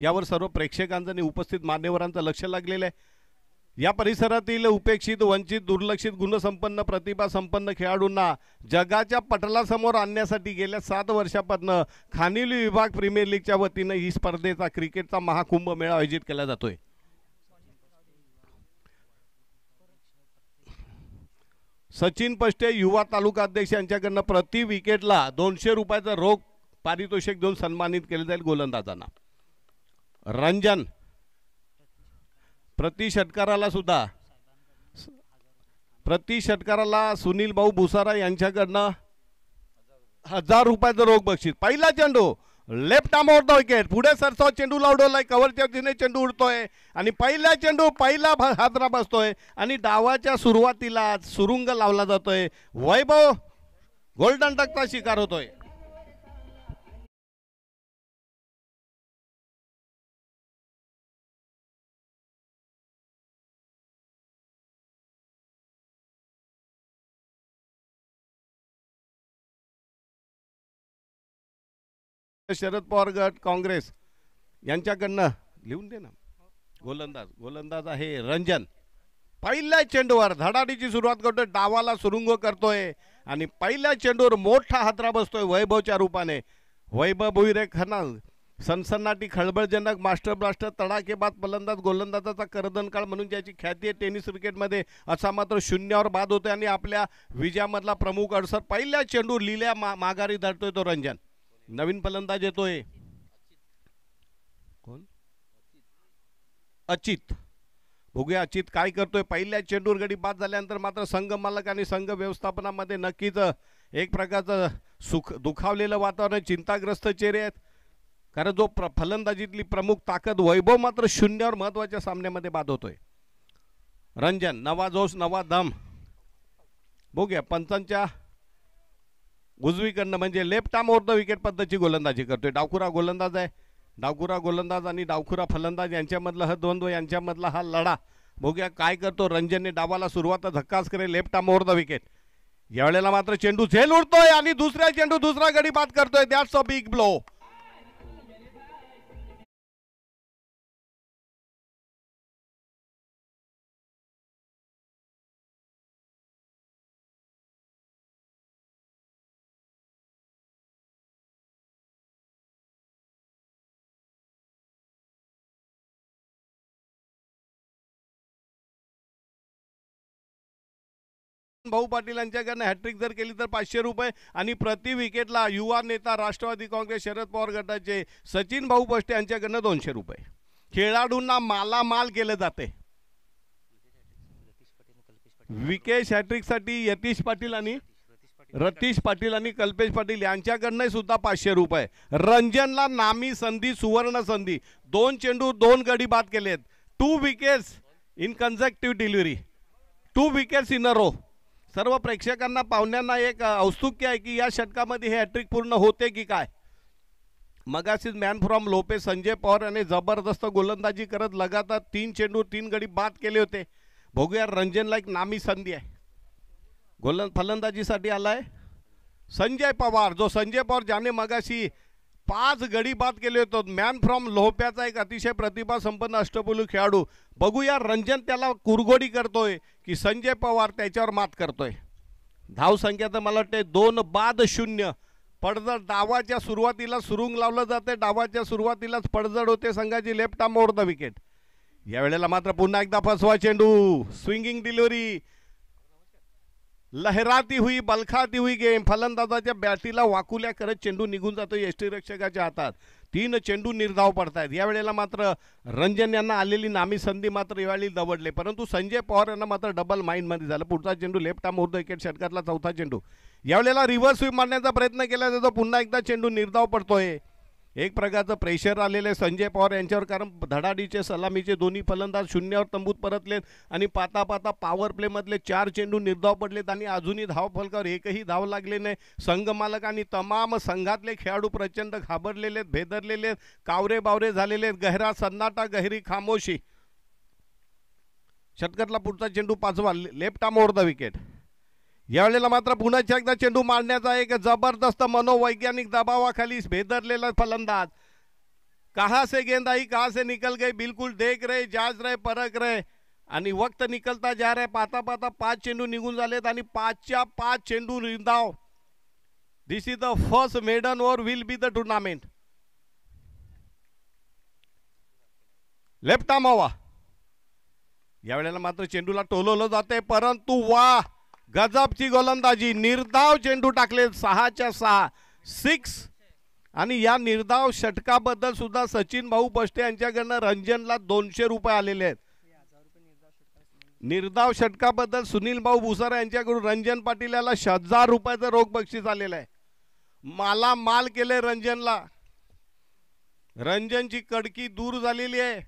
यावर सर्व प्रेक्षकांचं आणि उपस्थित मान्यवरांचं लक्ष लागलेलं आहे। या परिसरातील उपेक्षित, वंचित, दुर्लक्षित, गुणसंपन्न, प्रतिभा संपन्न खेळाडूंना जगाच्या पटलासमोर आणण्यासाठी गेल्या 7 वर्षापासून खानिवली विभाग प्रीमियर लीगच्या वतीने ही स्पर्धेचा क्रिकेटचा महाकुंभ मेळा आयोजित केला जातोय। सचिन पष्टे युवा तालुका अध्यक्ष यांच्याकडून प्रति विकेटला 200 रुपयाचा रोख पारितोषिक देऊन सन्मानित केले जाईल गोलंदाजांना। रंजन प्रति षटकाराला सुनील भाऊ भुसारा यांच्याकडनं 1000 रुपयाचं रोख बक्षीस। पहिला चेंडू left arm over the wicket, पुढे सरसाव चेंडू लावडोलाय, कव्हरच्या दिशेने चेंडू उडतोय आणि पहिला चेंडू पहिला हादरा बसतोय आणि डावाच्या सुरुवातीला सुरुंग लावला जातोय। वैभव गोल्डन डकचा शिकार होतोय। शरद पवार गट काँग्रेस यांच्याकडनं लिहून दे ना। गोलंदाज आहे रंजन। पहिल्या चेंडूवर धडाडीची सुरुवात करतोय, डावाला सुरुंग करतोय आणि पहिल्या चेंडूवर मोठा हादरा बसतोय वैभवच्या रूपाने। वैभव भुईरे खन्ना सनसनाटी खळबळजनक मास्टर ब्लास्टर तडाखेबाज फलंदाज, गोलंदाजाचा करदनकाळ म्हणून ज्याची ख्याती आहे टेनिस क्रिकेटमध्ये, असा मात्र शून्यावर बाद होतोय आणि आपल्या विजयामधला प्रमुख अडसर पहिल्या चेंडूवर लिहिल्या माघारी धरतोय तो रंजन। नवीन फलंदाज येतोय कोण? अचित। बघूया अचित काय करतोय। पहिल्या चेंडूवर गडी बाद झाल्यानंतर मात्र संघ मालक आणि संघ व्यवस्थापनामध्ये नक्कीच एक प्रकारचं दुखावलेलं वातावरण, चिंताग्रस्त चेहरे आहेत, कारण जो फलंदाजीतली प्रमुख ताकद वैभव मात्र शून्यावर महत्वाच्या सामन्यामध्ये बाद होतोय। रंजन नवा जोश नवा दम। बघूया पंचांच्या उजवीकडनं म्हणजे left arm over the wicket पद्धतीची गोलंदाजी करतोय। डावखुरा गोलंदाज आहे। डावखुरा गोलंदाज आणि डावखुरा फलंदाज यांच्यामधला हा द्वंद्व, यांच्यामधला हा लढा। बघूया काय करतो रंजनने। डावाला सुरुवात धक्काच करे left arm over the wicket. यावेळेला मात्र चेंडू झेल उडतोय आणि दुसरा चेंडू दुसरा गडी बाद करतोय। That's a big blow. भाऊ पाटील यांच्याकडनं हॅट्रिक जर केली तर 500 रुपये आणि प्रति विकेटला युवा नेता राष्ट्रवादी काँग्रेस शरद पवार गटाचे सचिन भाऊ पष्टे यांच्याकडनं 200 रुपये। खेळाडूंना मालामाल केले जाते। विकेश हॅट्रिकसाठी यतीश पाटील आणि रतीश पाटील आणि कल्पेश पाटील यांच्याकडनं सुद्धा 500 रुपये। रंजनला नामी संधी, सुवर्ण संधी। 2 चेंडू 2 गडी बाद केलेत। 2 wickets in conservative delivery, 2 wickets in a row. सर्व प्रेक्षकांना पाहुण्यांना एक औत्सुक्य आहे की या षटकामध्ये हे हॅट्रिक पूर्ण होते की काय। मगाशीच मॅन फ्रॉम लोपे संजय पवार याने जबरदस्त गोलंदाजी करत लगातार 3 चेंडू 3 गडी बाद केले होते। बघूया रंजनला एक नामी संधी आहे। फलंदाजीसाठी आलाय संजय पवार, जो संजय पवार ज्याने मगाशी 5 गडी बाद केले होते। मॅन फ्रॉम लोहप्याचा एक अतिशय प्रतिभा संपन्न अष्टपैलू खेळाडू। बघूया रंजन त्याला कुरघोडी करतोय की संजय पवार त्याच्यावर मात करतोय। धाव संख्या तर मला वाटते 2 बाद 0। पडझड डावाच्या सुरुवातीला सुरुंग लावलं जाते, डावाच्या सुरुवातीलाच पडझड होते संघाची left arm over the wicket. यावेळेला मात्र पुन्हा एकदा फसवा चेंडू, स्विंगिंग डिलिव्हरी, लहराती हुई बलखाती हुई गेम। फलंदाजाच्या बॅटीला वाकुल्या करत चेंडू निघून जातो यष्टीरक्षकाच्या हातात। 3 चेंडू निर्धाव पडतायत। यावेळेला मात्र रंजन यांना आलेली नामी संधी मात्र यावेळी दवडले, परंतु संजय पवार यांना मात्र डबल माइंडमध्ये झालं। पुढचा चेंडू left arm over the wicket, षटकातला चौथा चेंडू। यावेळेला रिव्हर्स स्वीप मारण्याचा प्रयत्न केला जातो, पुन्हा एकदा चेंडू निर्धाव पडतोय। एक प्रकारचं प्रेशर आलेले संजय पवार यांच्यावर, कारण धडाडीचे सलामीचे दोन्ही फलंदाज शून्यावर तंबूत परतलेत आणि पाता पाता पॉवर प्ले मधले 4 चेंडू निर्धाव पडलेत आणि अजूनही धाव फलकावर एकही धाव लागले नाही। संघ मालक आणि तमाम संघातले खेळाडू प्रचंड घाबरलेले आहेत, भेदरलेले आहेत, कावरे बावरे झालेले आहेत। गहरा सन्नाटा, गहरी खामोशी। षटकातला पुढचा चेंडू 5वा left arm over the wicket. यावेळेला मात्र पुन्हा एकदा चेंडू मारण्याचा एक जबरदस्त मनोवैज्ञानिक दबावाखाली भेदरलेला फलंदाज कहाँ से गेंद आई, कहाँ से निकल गई, बिल्कुल देख रहे, जांच रहे, परख रहे आणि वक्त निकलता जा रहा है. पाहता पाहता 5 चेंडू निघून झालेत आणि 5च्या 5 चेंडू निर्धाव. This is the first maiden over will be the tournament. Left arm हवा. यावेळेला मात्र चेंडूला टोलवलं जाते, परंतु वा गजबची गोलंदाजी. निर्धाव चेंडू टाकले, 6च्या 6 6. आणि या निर्धाव षटकाबद्दल सुद्धा सचिन भाऊ बष्टे यांच्याकडनं रंजनला 200 रुपये आलेले आहेत. निर्धाव षटकाबद्दल सुनील भाऊ भुसारा यांच्याकडून रंजन पाटील याला 1000 रुपयाचं रोख बक्षीस आलेलं आहे. माला माल केले रंजनला. रंजनची कडकी दूर झालेली आहे.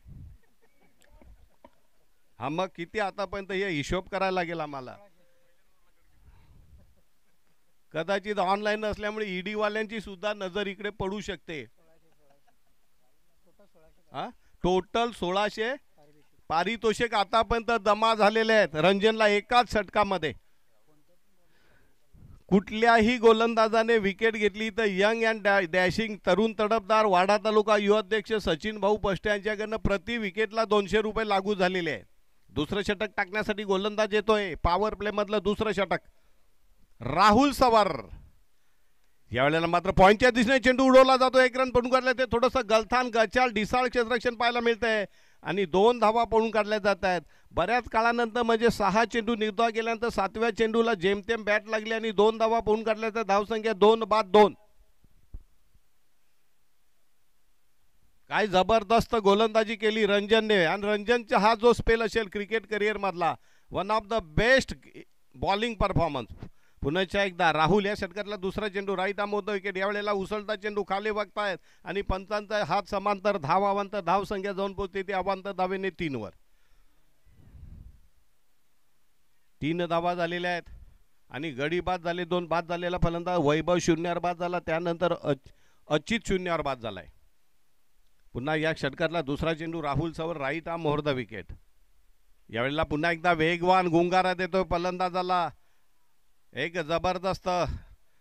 हा मग किती आतापर्यंत हे हिशोब करायला लागेल आम्हाला. कदाचित ऑनलाईन असल्यामुळे ईडी वाल्यांची सुद्धा नजर इकडे पडू शकते. हा टोटल 1600 पारितोषिक आतापर्यंत जमा झालेले आहेत रंजनला एकाच षटकामध्ये. कुठल्याही गोलंदाजाने विकेट घेतली तर यंग अँड डॅशिंग तरुण तडफदार वाडा तालुका युवा अध्यक्ष सचिन भाऊ बष्टे यांच्याकडनं प्रति विकेटला 200 रुपये लागू झालेले आहेत. दुसरं षटक टाकण्यासाठी गोलंदाज येतोय. पॉवर प्ले मधलं दुसरं षटक राहुल सवार. यावेळेला मात्र पॉइंटच्या दिशेने चेंडू उडवला जातो. 1 रन पडून काढले. ते थोडंसं गलथान गचाल ढिसाळ क्षेत्ररक्षण पाहायला मिळतंय आणि 2 धावा पडून काढल्या जात आहेत. बऱ्याच काळानंतर म्हणजे 6 चेंडू निर्धाव गेल्यानंतर 7व्या चेंडूला जेमतेम बॅट लागली आणि 2 धावा पडून काढल्या. तर धावसंख्या 2 बाद 2. काय जबरदस्त गोलंदाजी केली रंजनने. आणि रंजनचा हा जो स्पेल असेल क्रिकेट करिअर मधला one of the best bowling performance. पुन्हा एकदा राहुल या षटकातला दुसरा चेंडू राईट आर्म होतं विकेट. यावेळेला उसळता चेंडू खाली बघतायत आणि पंचांचा हात समांतर धावावंत धावसंख्या जाऊन पोहोचते ती अवांत धावेने 3 वर. 3 धावा झालेल्या आहेत आणि गडी बाद झाले. 2 बाद झालेला फलंदाज वैभव 0 बाद झाला. त्यानंतर अचित 0 बाद झालाय. पुन्हा या षटकातला दुसरा चेंडू Rahul Savar right arm over the wicket. यावेळेला पुन्हा एकदा वेगवान गुंगारा देतो फलंदाजाला. एक जबरदस्त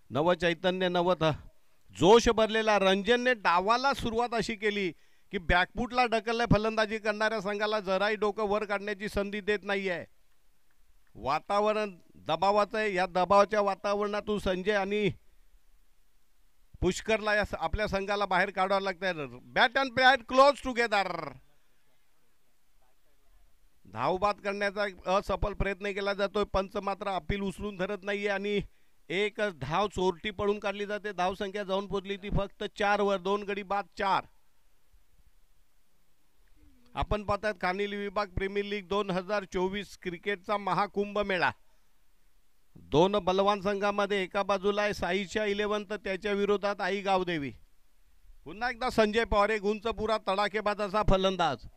नवचैतन्य नवत जोश भरलेला. रंजनने डावाला सुरुवात अशी केली की बॅकफुटला ढकलले. फलंदाजी करणाऱ्या संघाला जराही डोकं वर काढण्याची संधी देत नाहीये. वातावरण दबावाचं आहे. या दबावाच्या वातावरणातून संजय आणि पुष्करला या आपल्या संघाला बाहेर काढावं लागतंय. Bat and bat close together. धावबाद करण्याचा असफल प्रयत्न केला जातोय. पंच मात्र अपील उचलून धरत नाहीये आणि एक धाव चोरटी पडून काढली जाते. धावसंख्या जाऊन पोहोचली ती फक्त 4 वर. 2 गडी बाद 4. आपण पाहतात खानिली विभाग प्रीमियर लीग 2024 क्रिकेटचा महाकुंभ मेळा. 2 बलवान संघामध्ये एका बाजूला आहे साईच्या 11 तर त्याच्या विरोधात आई गावदेवी. पुन्हा एकदा संजय पवार एक उंच पुरा तडाखेबाज असा फलंदाज.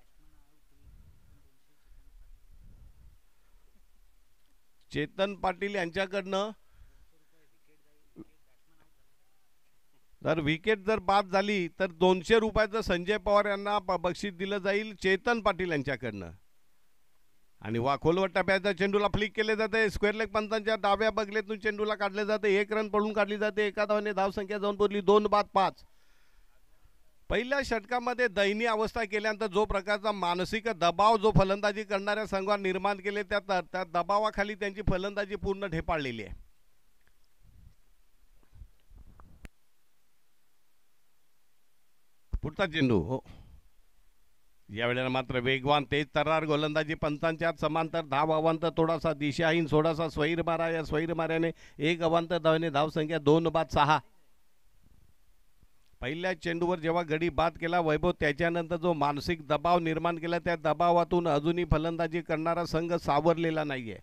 चेतन पाटील यांच्याकडनं जर विकेट जर बाद झाली तर 200 रुपयाचं संजय पवार यांना बक्षीस दिलं जाईल चेतन पाटील यांच्याकडनं. आणि खोलवर टप्प्याच्या चेंडूला फ्लिक केले जाते. स्क्वेअर लेग पंचांच्या डाव्या बगलेतून चेंडूला काढले जाते. 1 रन पडून काढली जाते. एका धावाने धावसंख्या जाऊन पोहोचली 2 बाद 5. पहिल्या षटकामध्ये दयनीय अवस्था केल्यानंतर जो प्रकारचा मानसिक दबाव जो फलंदाजी करणाऱ्या संघावर निर्माण केले त्या दबावाखाली त्यांची फलंदाजी पूर्ण ढेपाळलेली आहे. पुढचा चेंडू हो. यावेळेला मात्र वेगवान तेज तर्रार गोलंदाजी. पंचांच्या समांतर धाव अवांतर थोडासा दिशाहीन थोडासा स्वैर मारा. या स्वैर माऱ्याने 1 अवांतर धावेने धावसंख्या 2 बाद 6. पहिल्या चेंडूवर जेव्हा गडी बाद केला वैभव त्याच्यानंतर जो मानसिक दबाव निर्माण केला त्या दबावातून अजूनही फलंदाजी करणारा संघ सावरलेला नाहीये.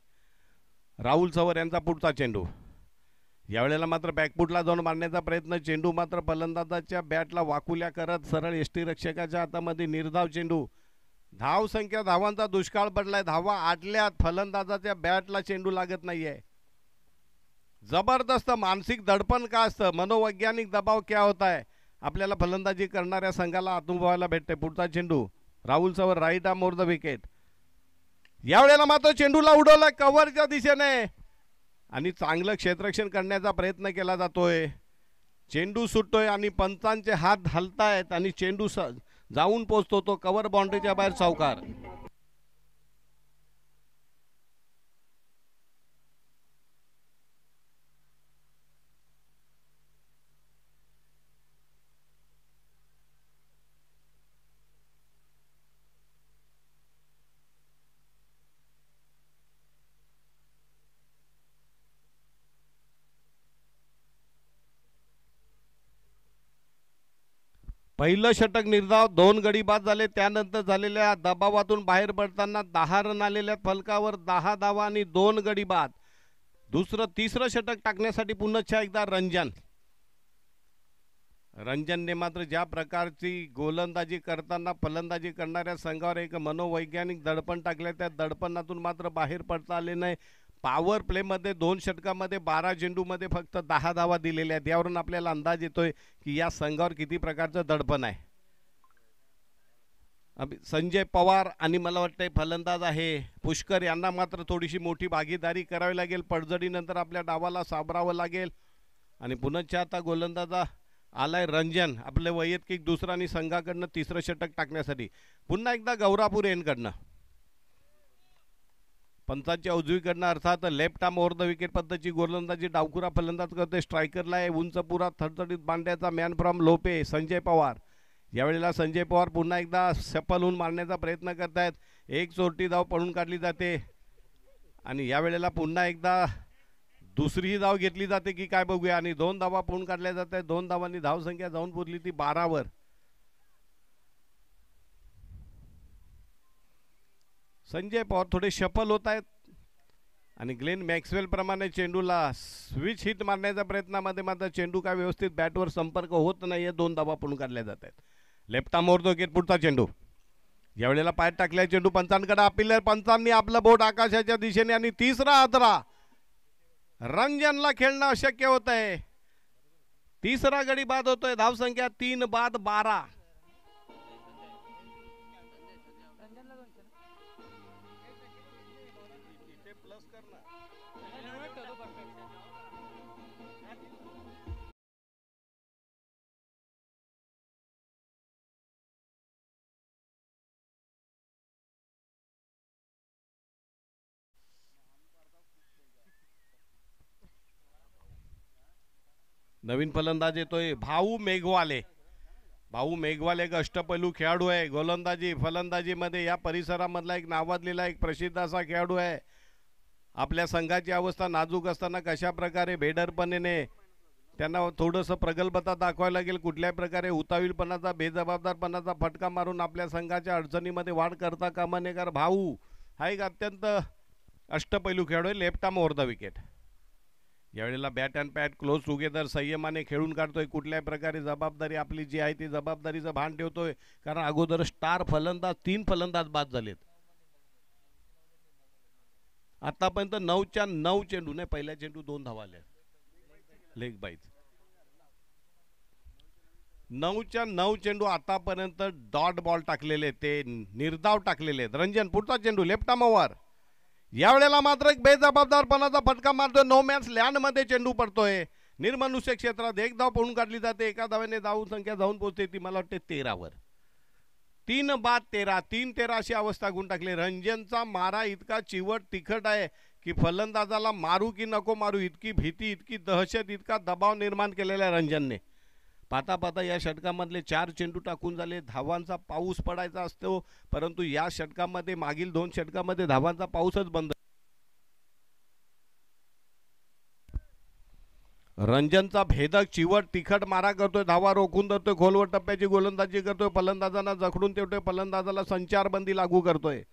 राहुल सवर यांचा पुढचा चेंडू. यावेळेला मात्र बॅकफुटला जाऊन मारण्याचा प्रयत्न. चेंडू मात्र फलंदाजाच्या बॅटला वाकुल्या करत सरळ यष्टीरक्षकाच्या हातामध्ये निर्धाव चेंडू. धावसंख्या धावांचा दुष्काळ पडलाय. धावा आटल्यात. फलंदाजाच्या बॅटला चेंडू लागत नाहीये. जबरदस्त मानसिक दडपण का असतं. मनोवैज्ञानिक दबाव क्या होता है आपल्याला फलंदाजी करणाऱ्या संघाला अनुभवायला भेटते. पुढचा चेंडू Rahul Savar right arm over the wicket. यावेळेला मात्र चेंडूला उडवलाय कव्हरच्या दिशेने आणि चांगलं क्षेत्ररक्षण करण्याचा प्रयत्न केला जातोय. चेंडू सुटतोय आणि पंचांचे हात हलतायत आणि चेंडू जाऊन पोचतो तो कव्हर बाउंड्रीच्या बाहेर सावकार. पहिलं षटक निर्धाव, 2 गडी बाद झाले. त्यानंतर झालेल्या दबावातून बाहेर पडताना 10 रन आलेल्या फलकावर 10 धावा आणि 2 गडी बाद. तिसरं षटक टाकण्यासाठी पुन्हा एकदा रंजनने मात्र ज्या प्रकारची गोलंदाजी करताना फलंदाजी करणाऱ्या संघावर एक मनोवैज्ञानिक दडपण टाकले. त्या दडपणातून मात्र बाहेर पडता आले नाही. पॉवर प्लेमध्ये 2 षटकामध्ये 12 चेंडूमध्ये फक्त 10 धावा दिलेल्या आहेत. यावरून आपल्याला अंदाज येतोय की या संघावर किती प्रकारचं दडपण आहे. संजय पवार आणि मला वाटतंय फलंदाज आहे पुष्कर यांना मात्र थोडीशी मोठी भागीदारी करावी लागेल. पडझडीनंतर आपल्या डावाला सावरावं लागेल. आणि पुन्हा आता गोलंदाजा आलाय रंजन, आपले वैयक्तिक दुसरा आणि संघाकडनं तिसरं षटक टाकण्यासाठी. पुन्हा एकदा गौरापूर यांकडनं पंचांच्या उजवीकडनं अर्थात left arm over the wicket पद्धतीची गोलंदाजी डावखुरा फलंदाज करतोय. स्ट्रायकरला आहे उंच पुरा थरथडीत बांड्याचा मॅन फ्रॉम लोपे संजय पवार. यावेळेला संजय पवार पुन्हा एकदा सफल होऊन मारण्याचा प्रयत्न करतायत. एक चोरटी धाव पळून काढली जाते आणि यावेळेला पुन्हा एकदा दुसरी धाव घेतली जाते की काय बघूया. आणि 2 धावा पळून काढल्या जात आहेत. 2 धावांनी धावसंख्या जाऊन पुरली ती 12वर. संजय पवार थोडे सफल होत आहेत आणि ग्लेन मॅक्सवेल प्रमाणे चेंडूला स्विच हिट मारण्याच्या प्रयत्नामध्ये मात्र चेंडू काय व्यवस्थित बॅटवर संपर्क होत नाहीये. 2 धावा पळून काढल्या जात आहेत. Left arm over the wicket पुढचा चेंडू. यावेळेला पाय टाकलाय चेंडू पंचांकडे अपील. पंचांनी आपलं बोट आकाशाच्या दिशेने आणि तिसरा आदरा. रंजनला खेळणं अशक्य होत आहे. तिसरा गडी बाद होतोय. धावसंख्या 3 बाद 12. नवीन फलंदाज येतोय भाऊ मेघवाले. भाऊ मेघवाले एक अष्टपैलू खेळाडू आहे. गोलंदाजी फलंदाजीमध्ये या परिसरामधला एक नावाजलेला एक प्रसिद्ध असा खेळाडू आहे. आपल्या संघाची अवस्था नाजूक असताना कशा प्रकारे बेडरपणे त्यांना थोडंसं प्रगल्भता दाखवायला लागेल. कुठल्या प्रकारे उतावीळपणाचा बेजबाबदारपणाचा फटका मारून आपल्या संघाच्या अडचणीमध्ये वाढ करता कामा नये. कारण भाऊ हा एक अत्यंत अष्टपैलू खेळाडू आहे. Left arm over the wicket. यावेळेला bat and pad close together संयमाने खेळून काढतोय. कुठल्याही प्रकारे जबाबदारी आपली जी आहे ती जबाबदारीचं भान ठेवतोय. कारण अगोदर स्टार फलंदाज 3 फलंदाज बाद झालेत. आतापर्यंत 9च्या 9 चेंडू नाही, पहिल्या चेंडू 2 धावा आल्या लेग बाईज. 9च्या 9 चेंडू आतापर्यंत डॉट बॉल टाकलेले, ते निर्धाव टाकलेले आहेत. रंजन पुढचा चेंडू लेफ्ट आर्म ओव्हर. यावेळेला मात्र एक बेजबाबदारपणाचा फटका मारतोय. नो मॅन्स लँड मध्ये चेंडू पडतोय. निर्मनुष्य क्षेत्रात एक धाव पळून काढली जाते. एका धाव्याने धाव संख्या जाऊन पोहोचते ती मला वाटते 13वर. 3 बाद 13. 3-13 अशी अवस्था गुण टाकली. रंजनचा मारा इतका चिवट तिखट आहे की फलंदाजाला मारू की नको मारू इतकी भीती, इतकी दहशत, इतका दबाव निर्माण केलेला आहे रंजनने. पाहता पाहता या षटकामधले 4 चेंडू टाकून झाले. धावांचा पाऊस पडायचा असतो, परंतु या षटकामध्ये मागील 2 षटकामध्ये धावांचा पाऊसच बंद. रंजनचा भेदक चिवट तिखट मारा करतोय. धावा रोखून धरतोय. खोलवर टप्प्याची गोलंदाजी करतोय. फलंदाजांना जखडून ठेवतोय. फलंदाजाला संचारबंदी लागू करतोय.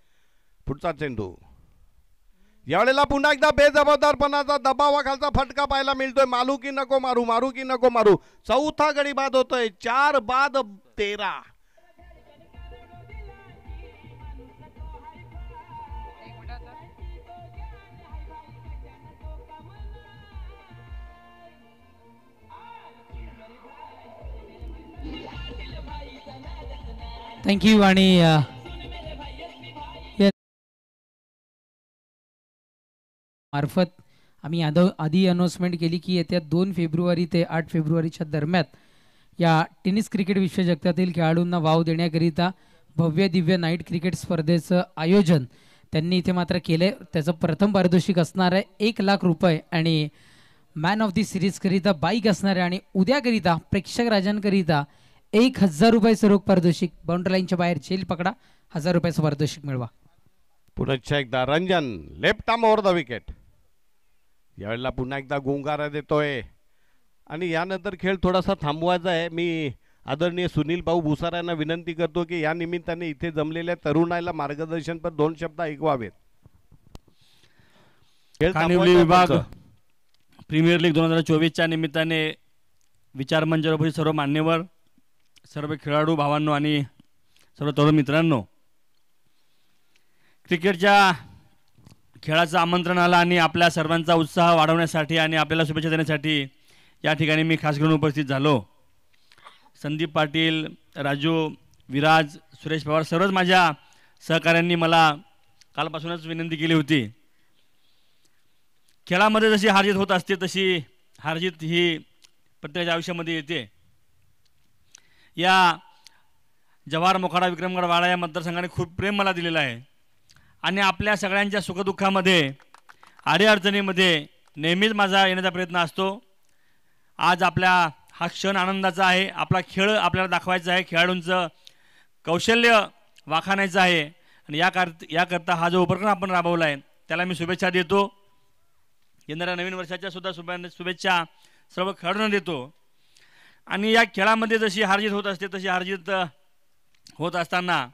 पुढचा चेंडू. यावेळेला पुन्हा एकदा बेजबाबदारपणाचा दबावाखालचा फटका पाहायला मिळतोय. मारू की नको मारू, मारू की नको मारू. चौथा गडी बाद होतोय. 4 बाद 13. थँक्यू. आणि मार्फत आम्ही आधी अनाउन्समेंट केली की येत्या 2 फेब्रुवारी ते 8 फेब्रुवारीच्या दरम्यान या टेनिस क्रिकेट विश्वचषकातील खेळाडूंना वाव देण्याकरिता भव्य दिव्य नाईट क्रिकेट स्पर्धेचं आयोजन त्यांनी इथे मात्र केले. त्याचं प्रथम पारितोषिक असणार आहे 1,00,000 रुपये आणि मॅन ऑफ दी सिरीजकरिता बाईक असणार आहे आणि उद्याकरिता प्रेक्षक राजांकरिता 1,000 रुपये रोख पारितोषिक. बाउंड्री लाईनच्या बाहेर झेल पकडा, 1,000 रुपयाचं पारितोषिक मिळवा. पुन्हा एकदा Ranjan left arm over the wicket. यावेळेला पुन्हा एकदा गुंगारा देतोय आणि यानंतर खेळ थोडासा थांबवायचा आहे. मी आदरणीय सुनील भाऊ भुसार यांना विनंती करतो की या निमित्ताने इथे जमलेल्या तरुणाईला मार्गदर्शन पर 2 शब्द ऐकवावेत. खेळ कानिवली विभाग प्रीमियर लीग 2024च्या निमित्ताने विचारमंचावर सर्व मान्यवर, सर्व खेळाडू भावांनो आणि सर्व तरुण मित्रांनो, क्रिकेटच्या खेळाचं आमंत्रण आलं आणि आपल्या सर्वांचा उत्साह वाढवण्यासाठी आणि आपल्याला शुभेच्छा देण्यासाठी या ठिकाणी मी खास करून उपस्थित झालो. संदीप पाटील, राजू, विराज, सुरेश पवार सर्वच माझ्या सहकाऱ्यांनी मला कालपासूनच विनंती केली होती. खेळामध्ये जशी हारजीत होत असते तशी हारजीत ही प्रत्येकाच्या आयुष्यामध्ये येते. या जव्हार मोखाडा विक्रमगड वाडा या मतदारसंघाने खूप प्रेम मला दिलेलं आहे आणि आपल्या सगळ्यांच्या सुखदुःखामध्ये अडीअडचणीमध्ये नेहमीच माझा येण्याचा प्रयत्न असतो. आज आपल्या हा क्षण आनंदाचा आहे. आपला खेळ आपल्याला दाखवायचा आहे, खेळाडूंचं कौशल्य वाखाणायचं आहे आणि याकरता हा जो उपक्रम आपण राबवला आहे त्याला मी शुभेच्छा देतो. येणाऱ्या नवीन वर्षाच्या सुद्धा शुभेच्छा सर्व खेळाडूंना देतो. आणि या खेळामध्ये जशी हारजीत होत असते तशी हारजीत होत असताना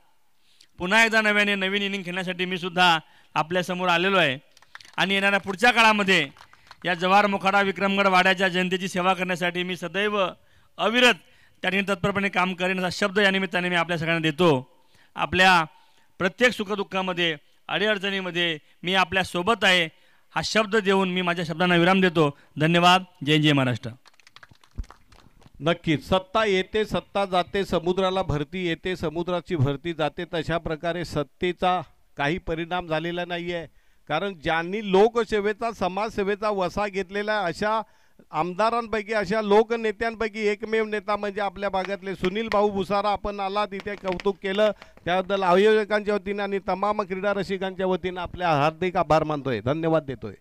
पुन्हा एकदा नवीन इनिंग खेळण्यासाठी मी सुद्धा आपल्यासमोर आलेलो आहे आणि येणाऱ्या पुढच्या काळामध्ये या जव्हार मोखाडा विक्रमगड वाड्याच्या जनतेची सेवा करण्यासाठी मी सदैव अविरत त्या ठिकाणी तत्परपणे काम करेन असा शब्द या निमित्ताने मी आपल्या सगळ्यांना देतो. आपल्या प्रत्येक सुखदुःखामध्ये अडीअडचणीमध्ये मी आपल्या सोबत आहे हा शब्द देऊन मी माझ्या शब्दांना विराम देतो. धन्यवाद. जय जय महाराष्ट्र. नक्कीच सत्ता येते सत्ता जाते, समुद्राला भरती येते समुद्राची भरती जाते. तशा प्रकारे सत्तेचा काही परिणाम झालेला नाही आहे. कारण ज्यांनी लोकसेवेचा समाजसेवेचा वसा घेतलेला अशा आमदारांपैकी अशा लोकनेत्यांपैकी एकमेव नेता म्हणजे आपल्या भागातले सुनील भाऊ भुसारा. आपण आला तिथे कौतुक केलं त्याबद्दल आयोजकांच्या वतीने आणि तमाम क्रीडा रसिकांच्या वतीने आपल्या हार्दिक आभार मानतोय, धन्यवाद देतोय.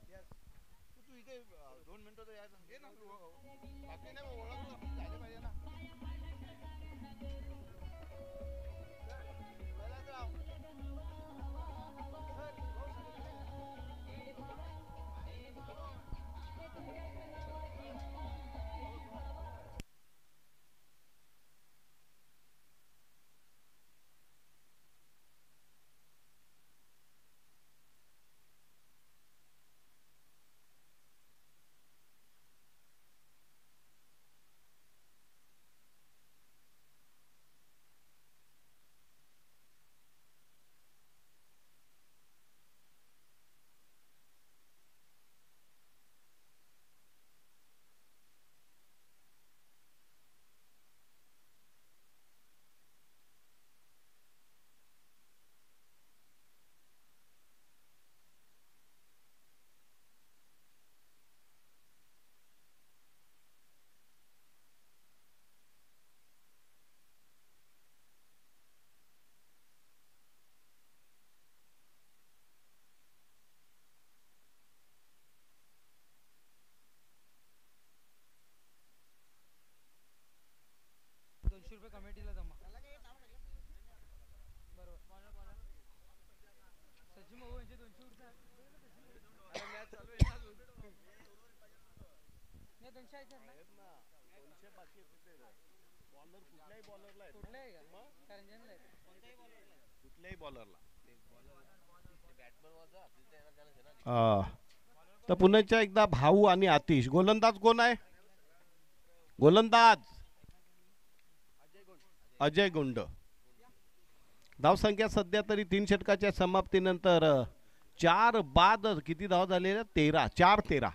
तर पुण्याच्या एकदा भाऊ आणि आतिश. गोलंदाज कोण आहे? गोलंदाज अजय गुंड. धावसंख्या सध्या तरी 3 षटकाच्या समाप्तीनंतर 4 बाद किती धाव झालेल्या? 13. 4-13.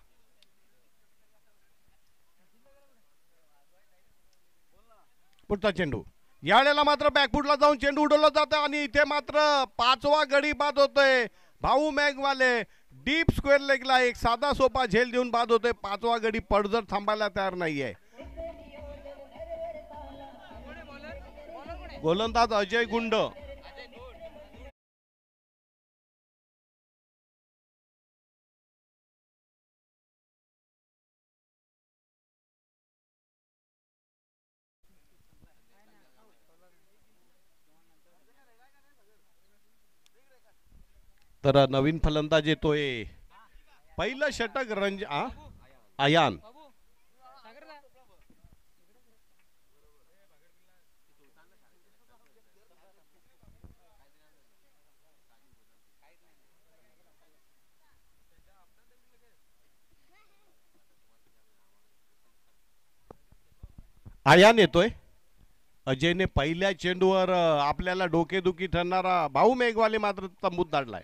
पुढचा चेंडू यावेळेला मात्र बॅकफुटला जाऊन चेंडू उडवला जातो आणि इथे मात्र 5वा गडी बाद होतोय. भाऊ मॅगवाले डीप स्क्वेअर लेगला एक साधा सोपा झेल देऊन बाद होतोय. 5वा गडी पडझड थांबायला तयार नाहीये. गोलंदाज अजय गुंड. तर नवीन फलंदाज येतोय. पहिलं षटक आयान. आयान येतोय. अजयने पहिल्या चेंडूवर आपल्याला डोकेदुखी ठरणारा भाऊ मेघवाले मात्र तंबूत धाडलाय.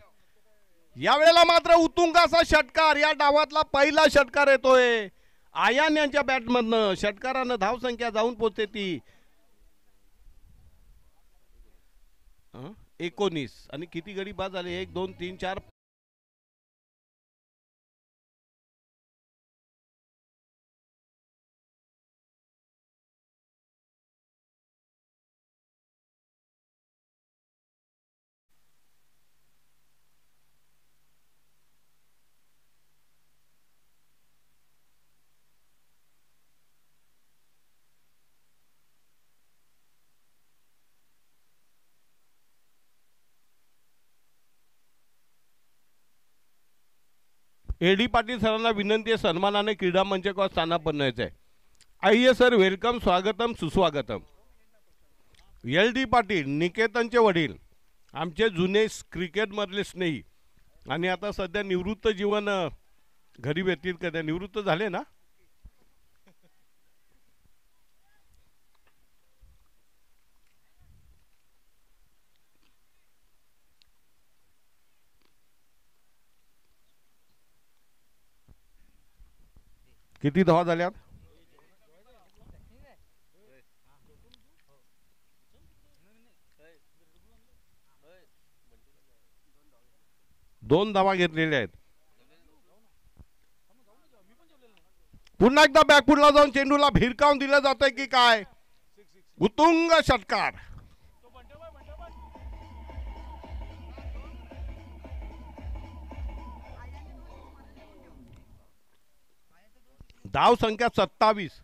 यावेळेला मात्र उत्तुंगाचा षटकार. या डावातला पहिला षटकार येतोय आयान यांच्या बॅटमधनं. षटकारानं धावसंख्या जाऊन पोहोचते ती 19. आणि किती गडी बाद झाले? 1 2 3 4. एडी पाटील सरांना विनंती आहे सन्मानाने क्रीडा मंचावर स्थानापन्न व्हायचं आहे. आइए सर, वेलकम, स्वागतम, सुस्वागतम. एल डी पाटील निकेतनचे वडील, आमचे जुने क्रिकेटमधले स्नेही आणि आता सध्या निवृत्त जीवन घरी व्यतीत करते. निवृत्त झाले ना? किती धावा झाल्यात? दोन धावा घेतलेल्या आहेत. पुन्हा एकदा बॅकफुटला जाऊन चेंडूला भिरकावून दिलं जातंय की काय? उत्तुंग षटकार. धाव संख्या 27.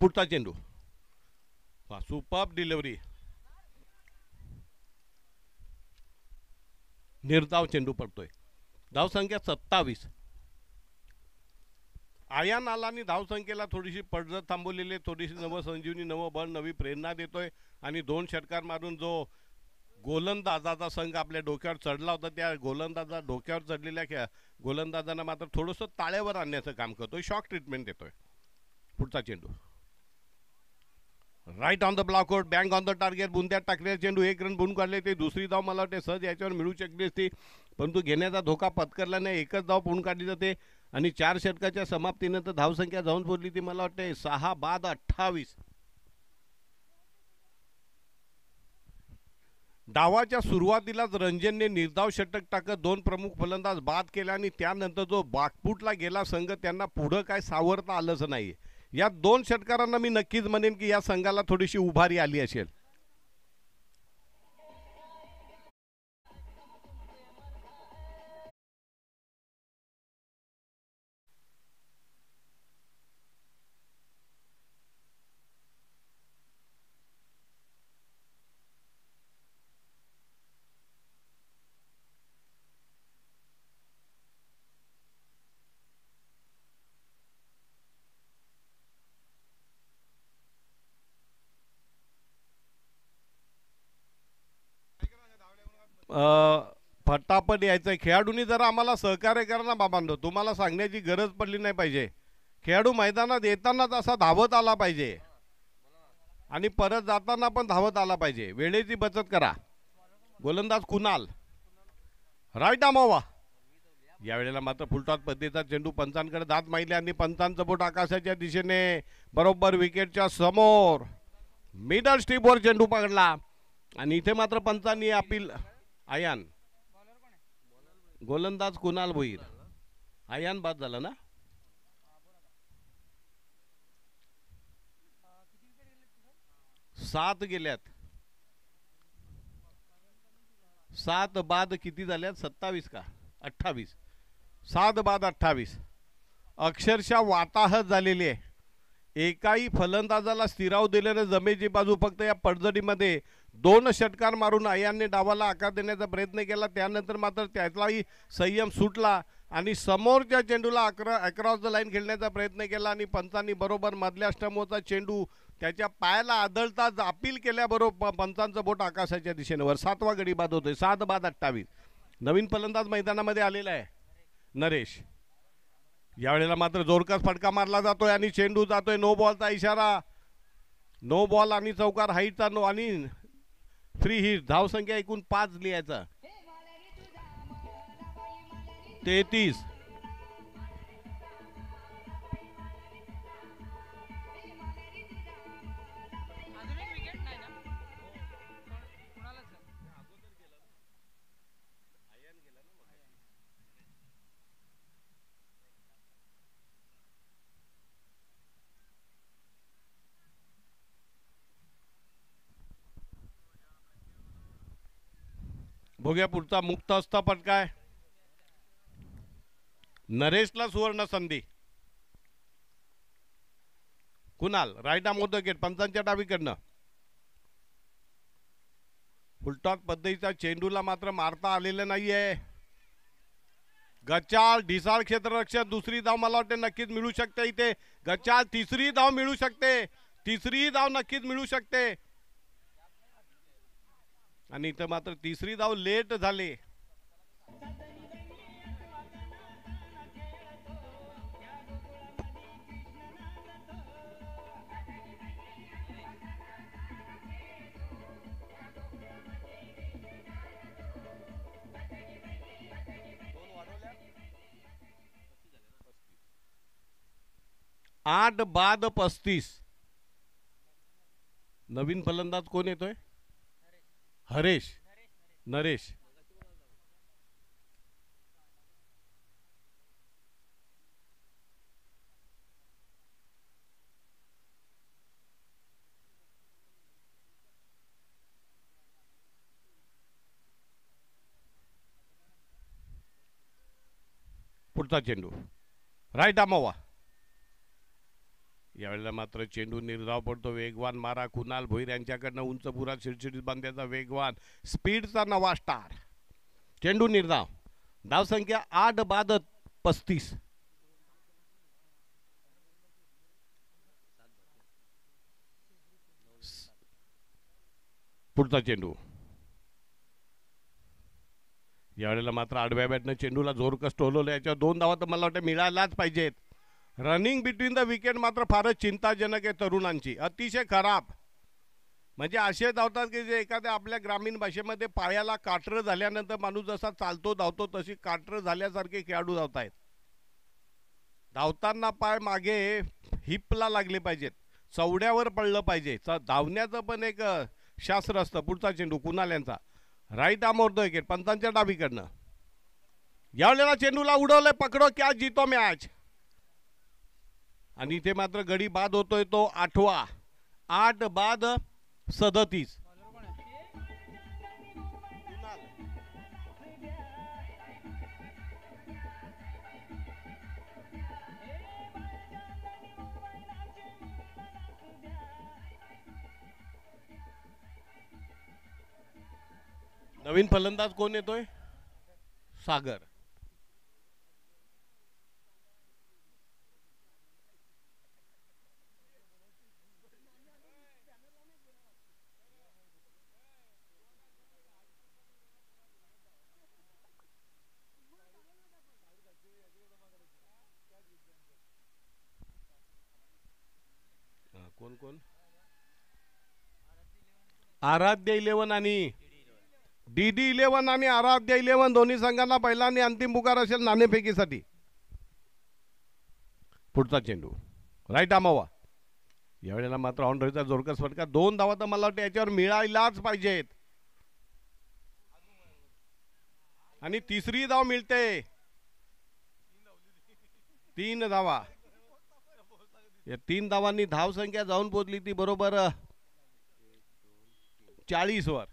पुढचा चेंडू. Superb delivery. निर्धाव चेंडू पडतोय. धाव संख्या 27. आयान आलानी धावसंख्येला थोडीशी पडझड थांबवलेली, थोडीशी नव संजीवनी, नवं बळ, नवी प्रेरणा देतोय. आणि 2 षटकार मारून जो गोलंदाजाचा संघ आपल्या डोक्यावर चढला होता त्या गोलंदाजा डोक्यावर चढलेल्या गोलंदाजांना मात्र थोडंसं ताळ्यावर आणण्याचं काम करतोय. शॉक ट्रीटमेंट देतोय. पुढचा चेंडू right on the block out, bang on the target. बुंद्यात टाकलेला चेंडू 1 रन बुन काढले. ते दुसरी धाव मला वाटते सहज याच्यावर मिळू शकली असती, परंतु घेण्याचा धोका पत्करला नाही. एकच धाव पूर्ण काढली जाते आणि 4 षटकाच्या समाप्तीनंतर धावसंख्या जाऊन पोहोचली ती मला वाटते 6 बाद 28. डावाच्या सुरुवातीलाच रंजनने निर्धाव षटक टाकत 2 प्रमुख फलंदाज बाद केला आणि त्यानंतर जो बाकपूटला गेला संघ त्यांना पुढं काय सावरता आलंच नाही. या 2 षटकारांना मी नक्कीच म्हणेन की या संघाला थोडीशी उभारी आली असेल. फटाफट यायचंय. खेळाडूंनी जरा आम्हाला सहकार्य करा ना बाबांनो. तुम्हाला सांगण्याची गरज पडली नाही पाहिजे. खेळाडू मैदानात येतानाच असा धावत आला पाहिजे. आणि परत जाताना पण धावत आला पाहिजे, वेळेची बचत करा. गोलंदाज कुणाल, राईट आमावा. यावेळेला मात्र फुलटॉस पद्धतीचा चेंडू पंचांकडे दात मारले आणि पंचांचं बोट आकाशाच्या दिशेने बरोबर विकेटच्या समोर मिडल स्ट्रीपवर चेंडू पकडला. आणि इथे मात्र पंचांनी अपील. आयान, गोलंदाज कुणाल भोईर. आयान बाद झाला ना. सात गेल्यात. 7 बाद किती झाल्यात? 27 का 28? 7 बाद 28. अक्षरशः वाताहत झालेली आहे. एकाही फलंदाजाला स्थिराव दिलेलं जमेची बाजू. फक्त या पडझडीमध्ये 2 षटकार मारून आयानने डावाला आकार देण्याचा प्रयत्न केला. त्यानंतर मात्र त्यातलाही संयम सुटला आणि समोरच्या चेंडूला अक्रॉस द लाईन खेळण्याचा प्रयत्न केला आणि पंचांनी बरोबर मधल्या स्टंपवरचा चेंडू त्याच्या पायाला आदळताच अपील केल्याबरोबर पंचांचं बोट आकाशाच्या दिशेने वर. 7वा गडी बाद होतोय. 7 बाद 28. नवीन फलंदाज मैदानामध्ये आलेला आहे नरेश. यावेळेला मात्र जोरकस फटका मारला जातोय आणि चेंडू जातोय. नो बॉलचा इशारा. नो बॉल आणि चौकार हाईटचा नो आणि फ्री हिट. धावसंख्या एकूण 5 लिहायचा. 33. बघूया पुढचा मुक्त असता पटकाय. नरेशला सुवर्ण संधी. कुणाल राईट आर्म विकेट पंचांच्या डावीकडनं. फुलटॉस पद्धतीचा चेंडूला मात्र मारता आलेलं नाहीये. गचाळ ढिसाळ क्षेत्ररक्षक. दुसरी धाव मला वाटते नक्कीच मिळू शकते इथे. गचाळ तिसरी धाव मिळू शकते. तिसरी धाव नक्कीच मिळू शकते. आणि इथं मात्र तिसरी धाव लेट झाली. आठ बाद 35. नवीन फलंदाज कोण येतोय? हरेश. नरेश. पुढचा चेंडू राईट आमावा. यावेळेला मात्र चेंडू निर्धाव पडतो. वेगवान मारा कुणाल भोईर यांच्याकडनं. उंच पुरा शिडशिडीत बांधण्याचा वेगवान स्पीडचा नवा स्टार. चेंडू निर्धाव. धावसंख्या 8 बाद 35. पुढचा चेंडू. यावेळेला मात्र आडव्या बॅटनं चेंडूला जोरकस टोलवलं. याच्या 2 धावा तर मला वाटतं मिळायलाच पाहिजेत. रनिंग बिटवीन द विकेट मात्र फारच चिंताजनक आहे तरुणांची. अतिशय खराब. म्हणजे असे धावतात की जे एखाद्या आपल्या ग्रामीण भाषेमध्ये पायाला काटर झाल्यानंतर माणूस जसा चालतो धावतो तशी काटर झाल्यासारखे खेळाडू धावत आहेत. धावताना पाय मागे हिपला लागले पाहिजेत. चवड्यावर पडलं पाहिजे. धावण्याचं पण एक शास्त्र असतं. पुढचा चेंडू कुणाल यांचा. राईट आर्मवर विकेट पंचांच्या डावीकडनं. यावेळेला चेंडूला उडवलंय. पकडो क्या जीतो मॅच. आणि इथे मात्र गडी बाद होतोय तो 8वा. 8 बाद 37. नवीन फलंदाज कोण येतोय? सागर. कोण कोण? आराध्य 11 आणि DD 11 आणि आराध्य 11 दोन्ही संघांना पहिला आणि अंतिम पुकार असेल नाणेफेकीसाठी. पुढचा चेंडू राईट आमावा. यावेळेला मात्र ऑन रहीचा जोरकस फटका. 2 धावा तर मला वाटतं याच्यावर मिळायलाच पाहिजेत आणि तिसरी धाव मिळते. 3 धावा. या 3 धावांनी धावसंख्या जाऊन पोहोचली ती बरोबर 40 वर.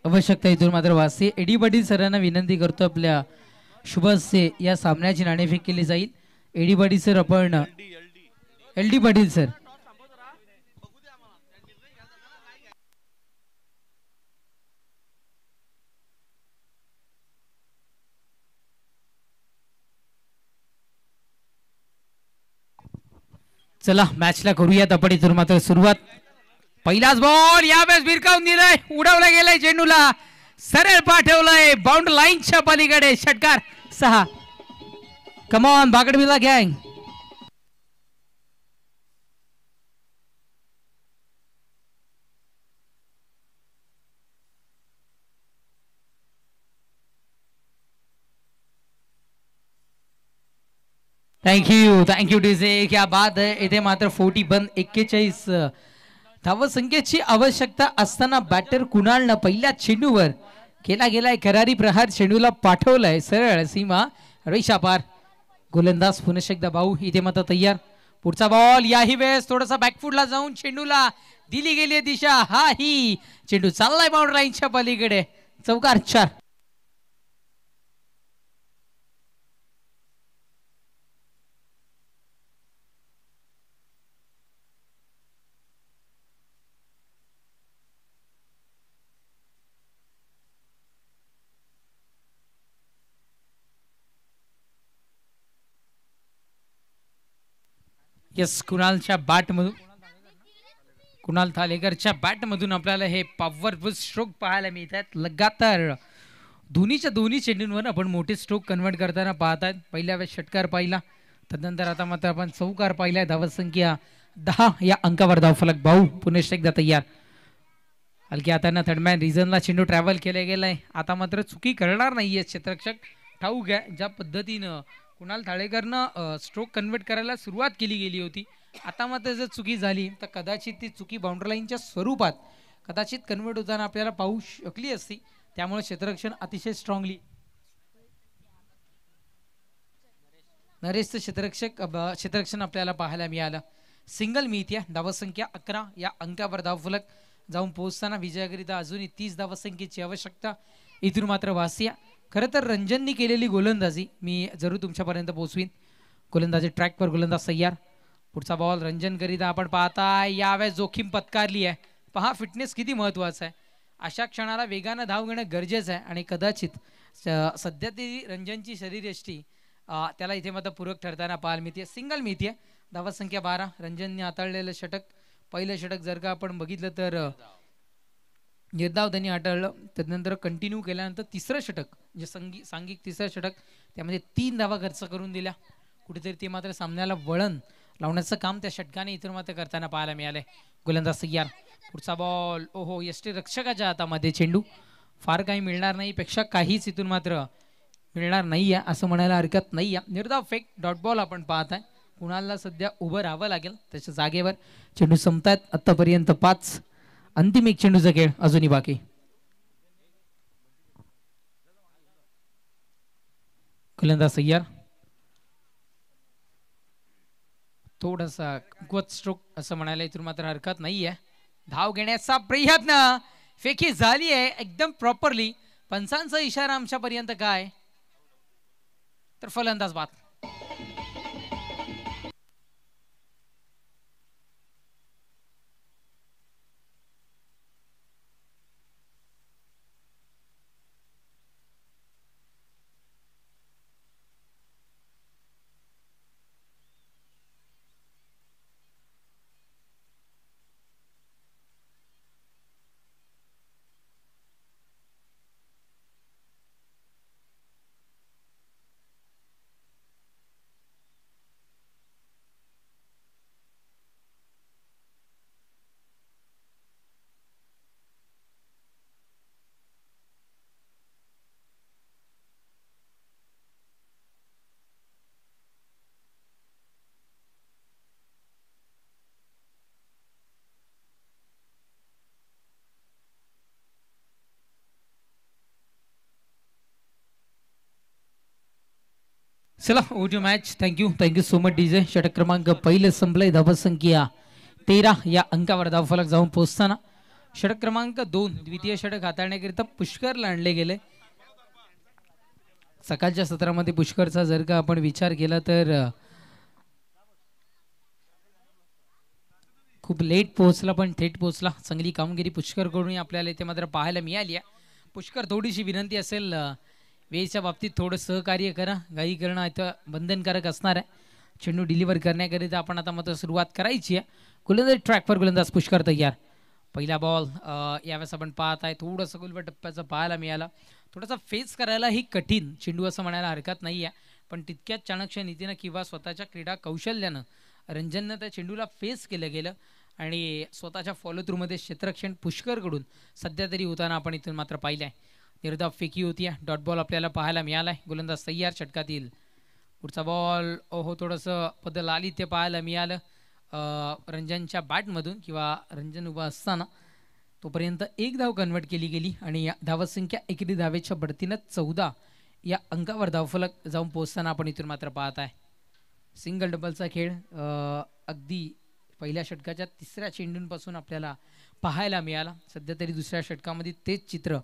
आवश्यकता इथून मात्र वाचते. एडी पाटील सरांना विनंती करतो आपल्या शुभ हस्ते या सामन्याची नाणेफेक केली जाईल. एडी पाटील सर आपण LD पाटील सर चला मॅचला करूयात आपण इथून मात्र सुरुवात. पहिलाच बॉल यावेळेस भिरकावून दिलाय, उडवला गेलाय, चेंडूला सरळ पाठवलंय बाउंड लाईनच्या पलीकडे. षटकार 6. कमॉन बागडविला गँग. थँक्यू डीजे, क्या बात आहे. इथे मात्र 40 बन 41 धावसंख्येची आवश्यकता असताना बॅटर कुणालनं पहिल्या चेंडूवर केला गेलाय करारी प्रहार. चेंडूला पाठवलाय सरळ सीमा रेषा पार. गोलंदाज पुन्हा एकदा भाऊ इथे मात्र तयार. पुढचा बॉल याही वेळेस थोडासा बॅकफुटला जाऊन चेंडूला दिली गेली दिशा. हा ही चेंडू चाललाय बाउंड्री लाईनच्या पलीकडे. चौकार 4. यस, कुणाल थालेकरच्या बॅटमधून आपल्याला हे पॉवरफुल स्ट्रोक पाहायला मिळतात. लगातार दोन्ही चेंडूंवर आपण मोठे स्ट्रोक कन्वर्ट करताना पाहतात. पहिल्या वेळेस षटकार पाहिला, तदनंतर आता मात्र आपण चौकार पाहिलाय. धावसंख्या 10 या अंकावर धावफलक. भाऊ पुन्हा एकदा तयार. हलकी हातांना थर्डमॅन रिझनला चेंडू ट्रॅव्हल केला गेलाय. आता मात्र चुकी करणार नाहीये क्षेत्ररक्षक. ठाऊक आहे ज्या पद्धतीनं कुणाल थाळेकरनं स्ट्रोक कन्वर्ट करायला सुरुवात केली गेली होती, आता मात्र जर चुकी झाली तर कदाचित ती चुकी बाउंड्री लाईनच्या स्वरूपात कदाचित कन्वर्ट होताना आपल्याला पाहू शकली असती. त्यामुळे क्षेत्ररक्षण अतिशय स्ट्रॉंगली नरेशचं क्षेत्ररक्षण आपल्याला पाहायला मिळालं. सिंगल मिळते. धावसंख्या 11 या अंकावर धावफलक जाऊन पोहोचताना विजयाकरिता अजूनही 30 धावसंख्येची आवश्यकता इथून मात्र भासते. खरं तर रंजननी केलेली गोलंदाजी मी जरूर तुमच्यापर्यंत पोहोचवीन. गोलंदाजी ट्रॅकवर, गोलंदाज तयार. पुढचा बॉल रंजन करिता आपण पाहताय. यावेळेस जोखीम पत्कारली आहे. पहा फिटनेस किती महत्वाचा आहे. अशा क्षणाला वेगानं धाव घेणं गरजेचं आहे आणि कदाचित सध्या ती रंजनची शरीरयष्टी त्याला इथे मात्र पूरक ठरताना पाहायला मिळते. सिंगल मिळते. धावसंख्या 12. रंजनने हाताळलेलं षटक, पहिलं षटक जर का आपण बघितलं तर निर्धाव त्यांनी हाताळलं. त्यानंतर कंटिन्यू केल्यानंतर तिसरं षटक जे सांघिक तिसरं षटक, त्यामध्ये 3 धावा खर्च करून दिल्या. कुठेतरी ते मात्र सामन्याला वळण लावण्याचं काम त्या षटकाने इथून मात्र करताना पाहायला मिळालंय. गोलंदाज तयार. पुढचा बॉल ओहो यष्टी रक्षकाच्या हातामध्ये चेंडू. फार काही मिळणार नाही, पेक्षा काहीच इथून मात्र मिळणार नाही आहे असं म्हणायला हरकत नाही आहे. निर्धाव फेक डॉट बॉल आपण पाहताय. कुणाला सध्या उभं राहावं लागेल त्याच्या जागेवर. चेंडू संपतायत आतापर्यंत 5. अंतिम एक चेंडूचा खेळ अजूनही बाकी. गोलंदाज तयार. थोडासा कमकुवत स्ट्रोक असं म्हणायला इथून मात्र हरकत नाही आहे. धाव घेण्याचा प्रयत्न, फेकी झाली आहे एकदम प्रॉपरली. पंचांचा इशारा आमच्यापर्यंत काय तर फलंदाज बाद. चला ओटी match. Thank you so much DJ. षटक क्रमांक पहिलं संपलंय. धावसंख्या 13 या अंकावर धावफलक जाऊन पोहोचताना षटक क्रमांक 2 द्वितीय षटक हाताळण्याकरिता पुष्करला आणले गेले. सकाळच्या सत्रामध्ये पुष्करचा जर का आपण विचार केला तर खूप लेट पोहोचला पण थेट पोहोचला. चांगली कामगिरी पुष्कर कडून आपल्याला इथे मात्र पाहायला मिळाली आहे. पुष्कर थोडीशी विनंती असेल, वेळेच्या बाबतीत थोडं सहकार्य करा. घाई करणं इथं बंधनकारक असणार आहे. चेंडू डिलिव्हर करण्याकरिता आपण आता मात्र सुरुवात करायची आहे. गोलंदाज ट्रॅकवर, गोलंदाज पुष्कर तयार. पहिला बॉल यावेळेस आपण पाहत आहे. थोडंसं गुलबट टप्प्याचं पाहायला मिळालं. थोडासा फेस करायलाही कठीण चेंडू असं म्हणायला हरकत नाही आहे, पण तितक्याच चाणक्य नीतीनं किंवा स्वतःच्या क्रीडा कौशल्यानं रंजननं त्या चेंडूला फेस केलं गेलं आणि स्वतःच्या फॉलो थ्रूमध्ये क्षेत्ररक्षण पुष्करकडून सध्या तरी होताना आपण इथून मात्र पाहिलं आहे. निर्धाव फेकी होती. डॉट बॉल आपल्याला पाहायला मिळाला आहे. गोलंदाज तयार. षटकातील पुढचा बॉल ओहो थोडंसं बदल आली ते पाहायला मिळालं रंजनच्या बॅटमधून किंवा रंजन उभा असताना तोपर्यंत एक धाव कन्वर्ट केली गेली आणि या धावसंख्या एकेरी धावेच्या बढतीनं 14 या अंकावर धावफलक जाऊन पोहोचताना आपण इथून मात्र पाहत आहे. सिंगल डबलचा खेळ अगदी पहिल्या षटकाच्या तिसऱ्या चेंडूंपासून आपल्याला पाहायला मिळाला. सध्या तरी दुसऱ्या षटकामध्ये तेच चित्र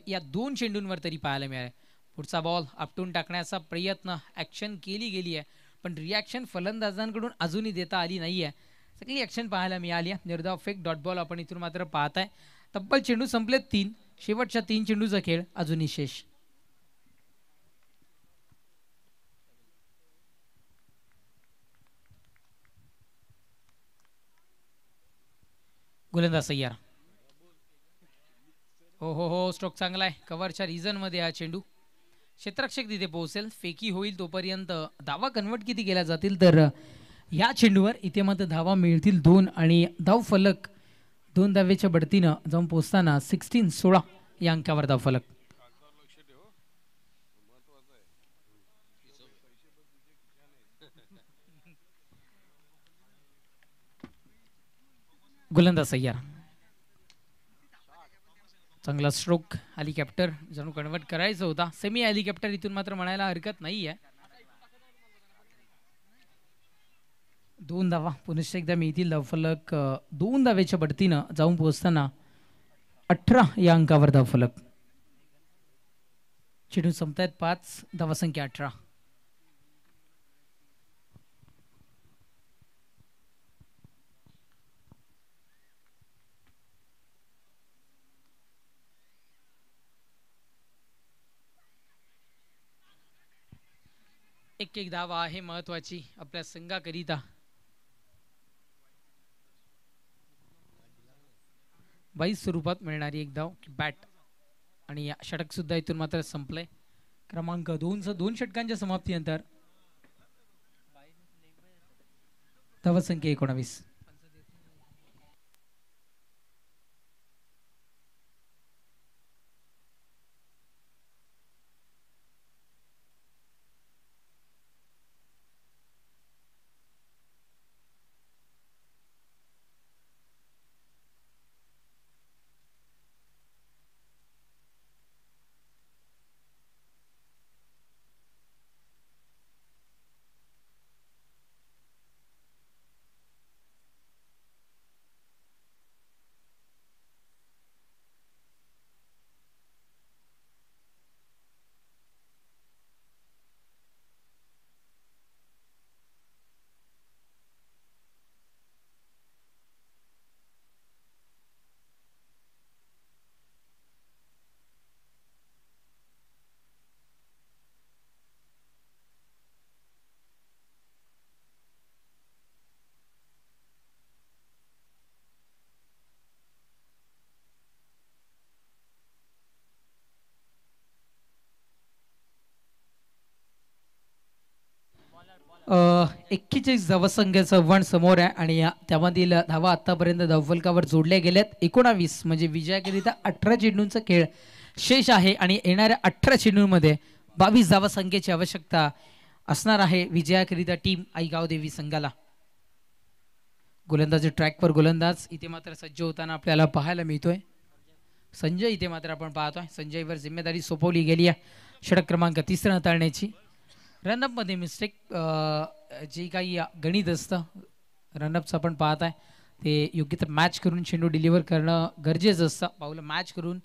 या 2 चेंडूंवर तरी पाहायला मिळालं. पुढचा बॉल आपटून टाकण्याचा प्रयत्न ॲक्शन केली गेली आहे पण रिॲक्शन फलंदाजांकडून अजूनही देता आली नाही आहे. सगळी ॲक्शन पाहायला मिळाली आहे. निर्धाव फेक डॉट बॉल आपण इथून मात्र पाहत आहे. तब्बल चेंडू संपलेत 3. शेवटच्या 3 चेंडूचा खेळ अजूनही शेष. गोलंदाज सय्यार. हो स्ट्रोक चांगला आहे. कव्हरच्या रिझनमध्ये हा चेंडू क्षेत्ररक्षक तिथे पोहोचेल. फेकी होईल तोपर्यंत धावा कन्वर्ट किती केल्या जातील तर या चेंडूवर इथे मात्र धावा मिळतील 2 आणि धाव फलक 2 धावेच्या बढतीनं जाऊन पोहोचताना 16-16 या अंकावर धाव फलक. गोलंदाज सय्यार. चांगला स्ट्रोक. हेलिकॉप्टर जणू कन्वर्ट करायचा होता. सेमी हेलिकॉप्टर इथून मात्र म्हणायला हरकत नाही आहे. 2 धावा पुनश्च एकदा मिळतील. धावफलक 2 धावेच्या बढतीनं जाऊन पोहोचताना 18 या अंकावर धावफलक. चेंडू संपतायत 5. धावासंख्या 18. एक धावा आहे महत्वाची आपल्या संघाकरिता. बाईस स्वरूपात मिळणारी एक धाव बॅट आणि या षटक सुद्धा इथून मात्र संपलंय. क्रमांक 2 षटकांच्या समाप्तीनंतर धावसंख्या 19. अ 41 धावसंख्येचं आव्हान समोर आहे आणि त्यामधील धावा आतापर्यंत धावफलकावर जोडल्या गेल्यात 19 म्हणजे विजयाकरिता 18 चेंडूंचा खेळ शेष आहे आणि येणाऱ्या 18 चेंडूंमध्ये 22 धावसंख्येची आवश्यकता असणार आहे विजयाकरिता टीम आईगाव देवी संघाला. गोलंदाजी ट्रॅकवर गोलंदाज इथे मात्र सज्ज होताना आपल्याला पाहायला मिळतोय. संजय इथे मात्र आपण पाहतोय. संजयवर जिम्मेदारी सोपवली गेली आहे षटक क्रमांक 3 हाताळण्याची. रनअपमध्ये मिस्टेक जे काही गणित असतं रनअपचं आपण पाहत आहे ते योग्य तर मॅच करून चेंडू डिलिव्हर करणं गरजेचं असतं. पावलं मॅच करून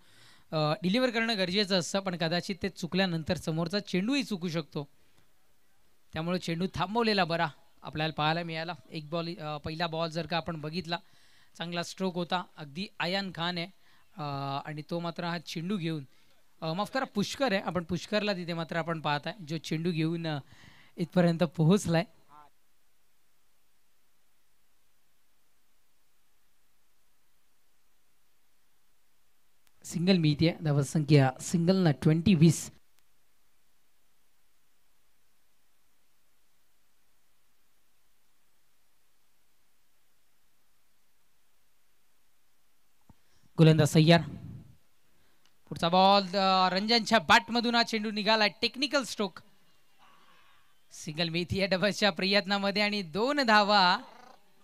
डिलिव्हर करणं गरजेचं असतं पण कदाचित ते चुकल्यानंतर समोरचा चेंडूही चुकू शकतो. त्यामुळे चेंडू थांबवलेला बरा आपल्याला पाहायला मिळाला. एक बॉल पहिला बॉल जर का आपण बघितला चांगला स्ट्रोक होता. अगदी आयान खान आहे आणि तो मात्र हा चेंडू घेऊन माफ करा पुष्कर आहे. आपण पुष्करला तिथे मात्र आपण पाहत आहे जो चेंडू घेऊन इथपर्यंत पोहोचलाय. सिंगल मिळते धावसंख्या सिंगल ना 20-20. गोलंदाज सय्यार. पुढचा बॉल रंजनच्या बॅटमधून हा चेंडू निघाला. टेक्निकल स्ट्रोक सिंगल मेथी या डबलच्या प्रयत्नामध्ये आणि 2 धावा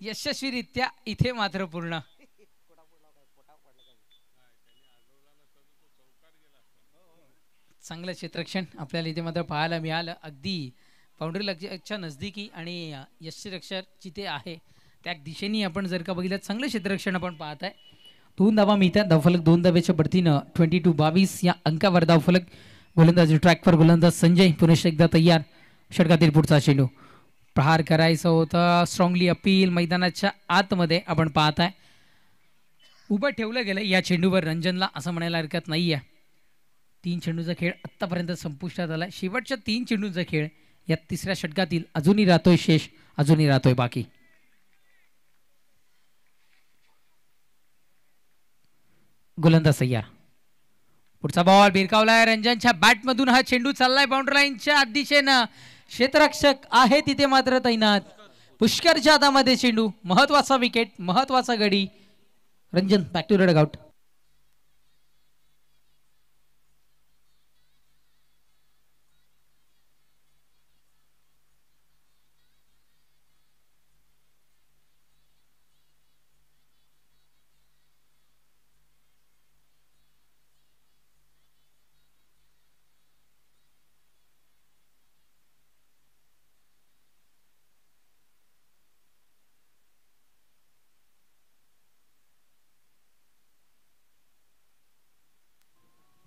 यशस्वीरित्या इथे मात्र पूर्ण. चांगलं क्षेत्ररक्षण आपल्याला इथे मात्र पाहायला मिळालं. अगदी बाउंड्री लगच्या नजदीकी आणि यष्टीरक्षक जिथे आहे त्या दिशेने आपण जर का बघितलं चांगलं क्षेत्ररक्षण आपण पाहत आहे. 2 धावा मिळतात. धावफलक 2 धावेच्या बढतीनं 22-22 या अंकावर धावफलक. गोलंदाजी ट्रॅकवर गोलंदाज संजय पुन्हा एकदा तयार. षटकातील पुढचा चेंडू प्रहार करायचं होतं. स्ट्रॉंगली अपील मैदानाच्या आतमध्ये आपण पाहत आहे. उभं ठेवलं गेलं या चेंडूवर रंजनला असं म्हणायला हरकत नाही आहे. 3 चेंडूचा खेळ आत्तापर्यंत संपुष्टात आला. शेवटच्या 3 चेंडूंचा खेळ या तिसऱ्या षटकातील अजूनही राहतोय शेष, अजूनही राहतोय बाकी. गोलंदाज तयार. पुढचा बॉल भिरकावलाय. रंजनच्या बॅटमधून हा चेंडू चाललाय बाउंड्री लाईनच्या दिशेनं. क्षेत्ररक्षक आहे तिथे मात्र तैनात. पुष्करच्या हातामध्ये चेंडू. महत्वाचा विकेट, महत्वाचा गडी. Ranjan back to the dugout.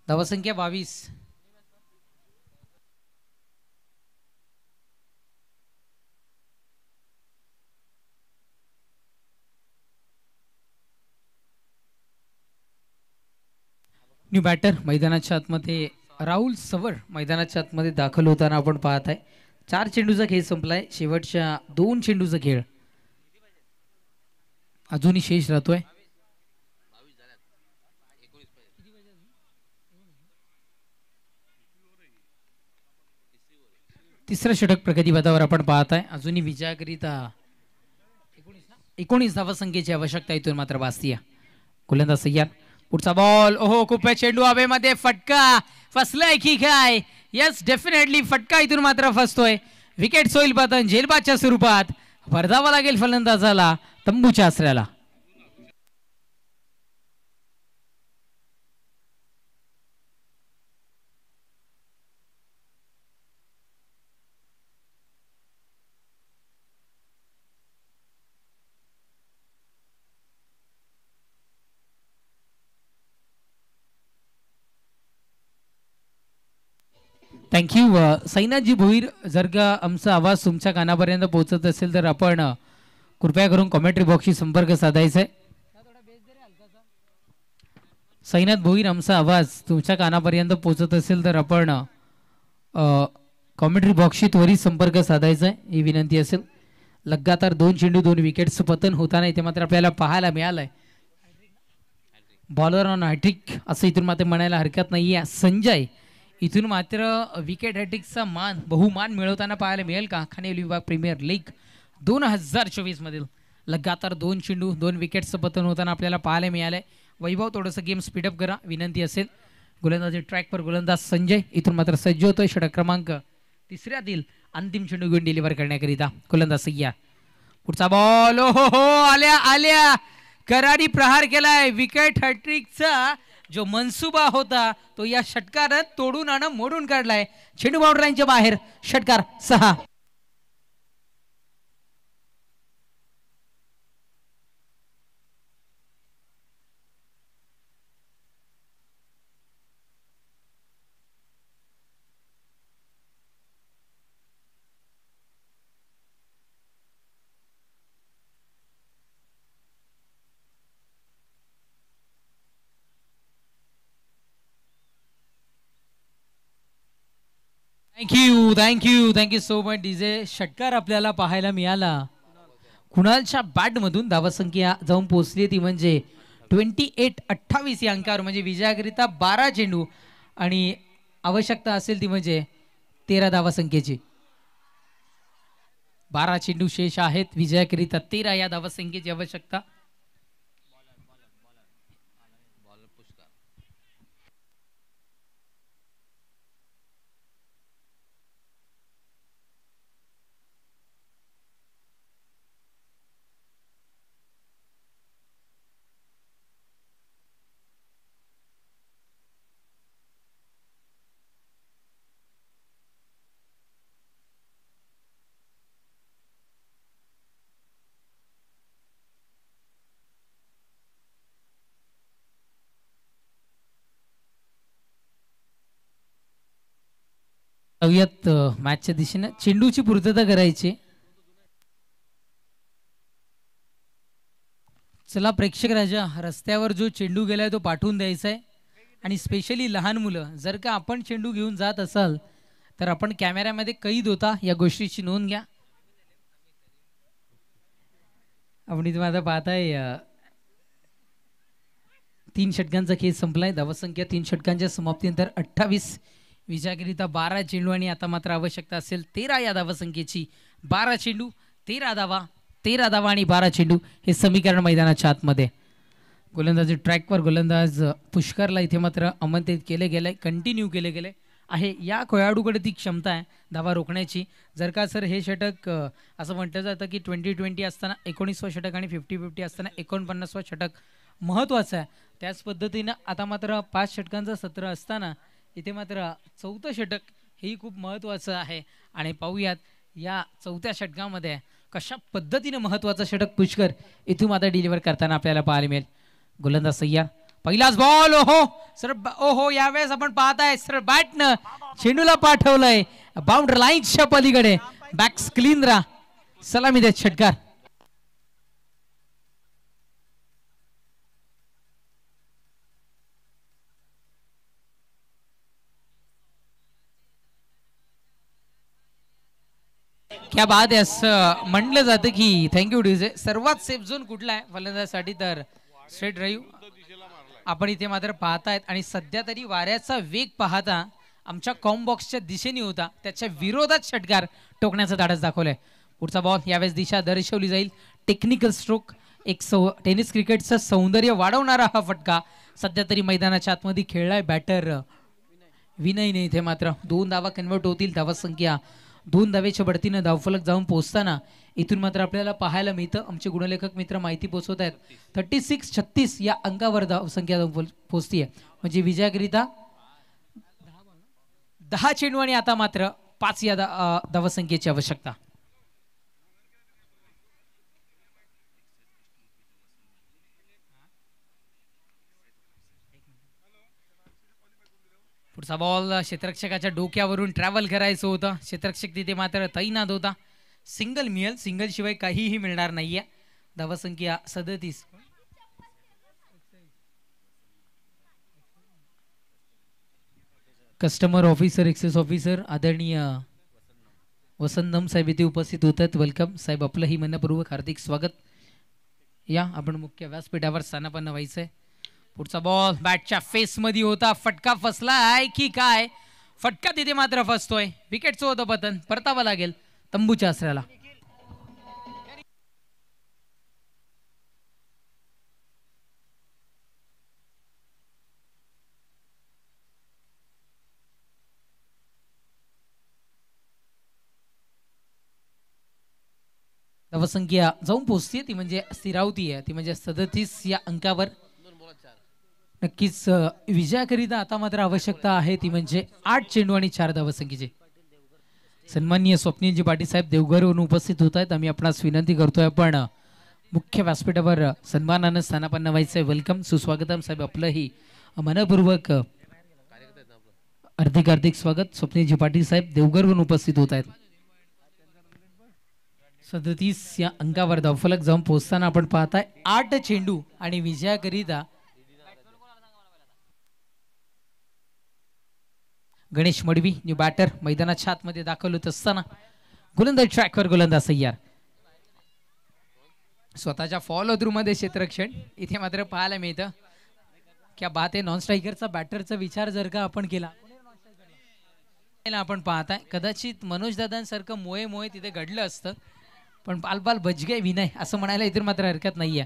धावसंख्या 22. न्यू बॅटर मैदानाच्या आतमध्ये राहुल सवर मैदानाच्या आतमध्ये दाखल होताना आपण पाहत आहे. 4 चेंडूचा खेळ संपलाय. शेवटच्या 2 चेंडूचा खेळ अजूनही शेष राहतोय. तिसरं षटक प्रगतीपथावर आपण पाहत आहे. अजूनही विजयाकरिता 19 धावसंख्येची आवश्यकता इथून मात्र भासतीय. गोलंदाज तयार. पुढचा बॉल. ओहो खूप चेंडू हवेमध्ये. फटका फसलाय की काय? यस डेफिनेटली फटका इथून मात्र फसतोय. विकेट सोईल पतन झेलबादच्या स्वरूपात. भरधावा लागेल फलंदाजाला तंबूच्या आसऱ्याला. थँक्यू सैनाजी भोईर. जर का आमचा आवाज तुमच्या कानापर्यंत पोहोचत असेल तर आपण कृपया करून कॉमेंट्री बॉक्सशी संपर्क साधायचा आहे. सैनाथ भोईर आमचा आवाज तुमच्या कानापर्यंत पोहोचत असेल तर आपण कॉमेंट्री बॉक्सशी त्वरित संपर्क साधायचा आहे ही विनंती असेल. लगातार 2 चेंडू 2 विकेट्सचं पतन होताना इथे मात्र आपल्याला पाहायला मिळालंय. बॉलर ऑन हॅट्रिक असं इथून मात्र म्हणायला हरकत नाही आहे. संजय इथून मात्र विकेट हॅट्रिकचा बहुमान मिळवताना पाहायला मिळेल का? खानेल विभाग प्रीमियर लीग 2024 मधील लगातार 2 चेंडू 2 विकेट्सचं पतन होताना आपल्याला पाहायला मिळालंय. वैभव थोडंसं गेम स्पीडअप करा विनंती असेल. गोलंदाजी ट्रॅकवर गोलंदाज संजय इथून मात्र सज्ज होतोय. षटक क्रमांक 3ऱ्यातील अंतिम चेंडू घेऊन डिलिव्हर करण्याकरिता गोलंदाज सय्या. पुढचा बॉल. ओहो हो आल्या आल्या करारी प्रहार केलाय. विकेट हॅट्रिकचा जो मनसुबा होता तो या षटकारात तोडून आणि मोडून काढलाय. चेंडू बाउंड्री लाईनच्या बाहेर. षटकार 6. Thank you so much DJ. षटकार आपल्याला पाहायला मिळाला. कुणालच्या बॅटमधून धावसंख्या जाऊन पोहोचली ती म्हणजे 28-28 या अंकावर. म्हणजे विजयाकरिता 12 चेंडू आणि आवश्यकता असेल ती म्हणजे 13 धावसंख्येची. 12 चेंडू शेष आहेत. विजयाकरिता 13 या धावसंख्येची आवश्यकता. जाऊयात मॅचच्या दिशेने. चेंडूची पूर्तता करायची. चला प्रेक्षक राजा, रस्त्यावर जो चेंडू गेलाय तो पाठवून द्यायचा आहे. आणि स्पेशली लहान मुलं, जर का आपण चेंडू घेऊन जात असाल तर आपण कॅमेऱ्यामध्ये कैद होता, या गोष्टीची नोंद घ्या. आपण इथे आता पाहताय 3 षटकांचा खेळ संपलाय. धावसंख्या 3 षटकांच्या समाप्तीनंतर 28 विजयाकरिता 12 चेंडू आणि आता मात्र आवश्यकता असेल 13 या धावसंख्येची. 12 चेंडू 13 धावा, 13 धावा आणि 12 चेंडू हे समीकरण मैदानाच्या आतमध्ये. गोलंदाजी ट्रॅकवर गोलंदाज पुष्करला इथे मात्र आमंत्रित केले गेले, कंटिन्यू केले गेले आहे. या खेळाडूकडे ती क्षमता आहे धावा रोखण्याची. जर का सर हे षटक असं म्हटलं जातं की 20-20 असताना 19वा षटक आणि 50-50 असताना 49वा षटक महत्त्वाचं आहे. त्याच पद्धतीनं आता मात्र 5 षटकांचं सत्र असताना इथे मात्र 4थं षटक हेही खूप महत्त्वाचं आहे. आणि पाहूयात या 4थ्या षटकामध्ये कशा पद्धतीने महत्त्वाचं षटक पुष्कर इथून आता डिलिव्हर करताना आपल्याला पाहायला मिळेल. गोलंदाज सय्यार, पहिलाच बॉल. ओहो सर, ओहो यावेळेस आपण पाहताय सर बॅटनं चेंडूला पाठवलंय बाउंड्री लाईनच्या पलीकडे. बॅक्स क्लीन राहा, सलामी देत षटकार. क्या बात आहे. असं म्हटलं जातं की थँक्यू डीजे, सर्वात सेफ झोन कुठला आहे फलंदाजासाठी तर स्ट्रेट ड्राईव्ह आपण इथे मात्र पाहतायत. आणि सध्या तरी वाऱ्याचा वेग पाहता आमच्या कॉम्बॉक्सच्या दिशेने होता, त्याच्या विरोधात षटकार टोकण्याचं धाडस दाखवलंय. पुढचा बॉल, यावेळेस दिशा दर्शवली जाईल. टेक्निकल स्ट्रोक, एक टेनिस क्रिकेटचं सौंदर्य वाढवणारा हा फटका सध्या तरी मैदानाच्या आतमध्ये खेळलाय बॅटर विनयने. इथे मात्र 2 धावा कन्वर्ट होतील. धावसंख्या 2 धावेच्या बढतीनं धावफलक जाऊन पोहोचताना इथून मात्र आपल्याला पाहायला मिळतं. आमचे गुणलेखक मित्र माहिती पोहोचवत आहेत 36-36 या अंकावर धावसंख्या जाऊन पोहोचतीये. म्हणजे विजयाकरिता 10 चेंडू आणि आता मात्र 5 या धावसंख्येची आवश्यकता. पुढचा बॉल क्षेत्ररक्षकाच्या डोक्यावरून ट्रॅव्हल करायचं होतं. क्षेत्ररक्षक तिथे मात्र तैनात होता. सिंगल मिळेल, सिंगल शिवाय काहीही मिळणार नाहीये. धावसंख्या 37. कस्टमर ऑफिसर, एक्सेस ऑफिसर आदरणीय वसंतम साहेब इथे उपस्थित होतात. वेलकम साहेब, आपलंही मनपूर्वक हार्दिक स्वागत. या आपण मुख्य व्यासपीठावर स्थानापन्न व्हायचंय. पुढचा बॉल बॅटच्या फेस मध्ये होता. फटका फसलाय की काय? फटका तिथे मात्र फसतोय. विकेटचं होतं पतन, परतावं लागेल तंबूच्या आसऱ्याला. धावसंख्या जाऊन पोहोचते ती म्हणजे स्थिरावती आहे, ती म्हणजे 37 या अंकावर. नक्कीच विजयाकरिता आता मात्र आवश्यकता आहे ती म्हणजे 8 चेंडू आणि 4 धावसंख्येची. सन्माननीय स्वप्नीलजी पाटील साहेब देवघरवरून उपस्थित होत आहेत. आम्ही आपणास विनंती करतोय आपण मुख्य व्यासपीठावर सन्मानानं स्थानापन्न व्हायचंय. वेलकम, सुस्वागतम साहेब, आपलंही मनपूर्वक हार्दिक स्वागत. स्वप्नीलजी पाटील साहेब देवघरवरून उपस्थित होत आहेत. 37 या अंकावर धावफलक जाऊन पोहोचताना आपण पाहताय 8 चेंडू आणि विजयाकरिता गणेश मडवी न्यू बॅटर मैदानाच्या आतमध्ये दाखल होत असताना गोलंदाज ट्रॅकवर गोलंदाज सय्यार. स्वतःच्या फॉलो थ्रू मध्ये क्षेत्ररक्षण इथे मात्र पाहायला मिळतं. क्या बात आहे. नॉन स्ट्रायकरचा बॅटरचा विचार जर का आपण केला आपण पाहताय कदाचित मनोज दादांसारखं मोये तिथे घडलं असतं, पण बाल बजगे विनय असं म्हणायला इतर मात्र हरकत नाहीये.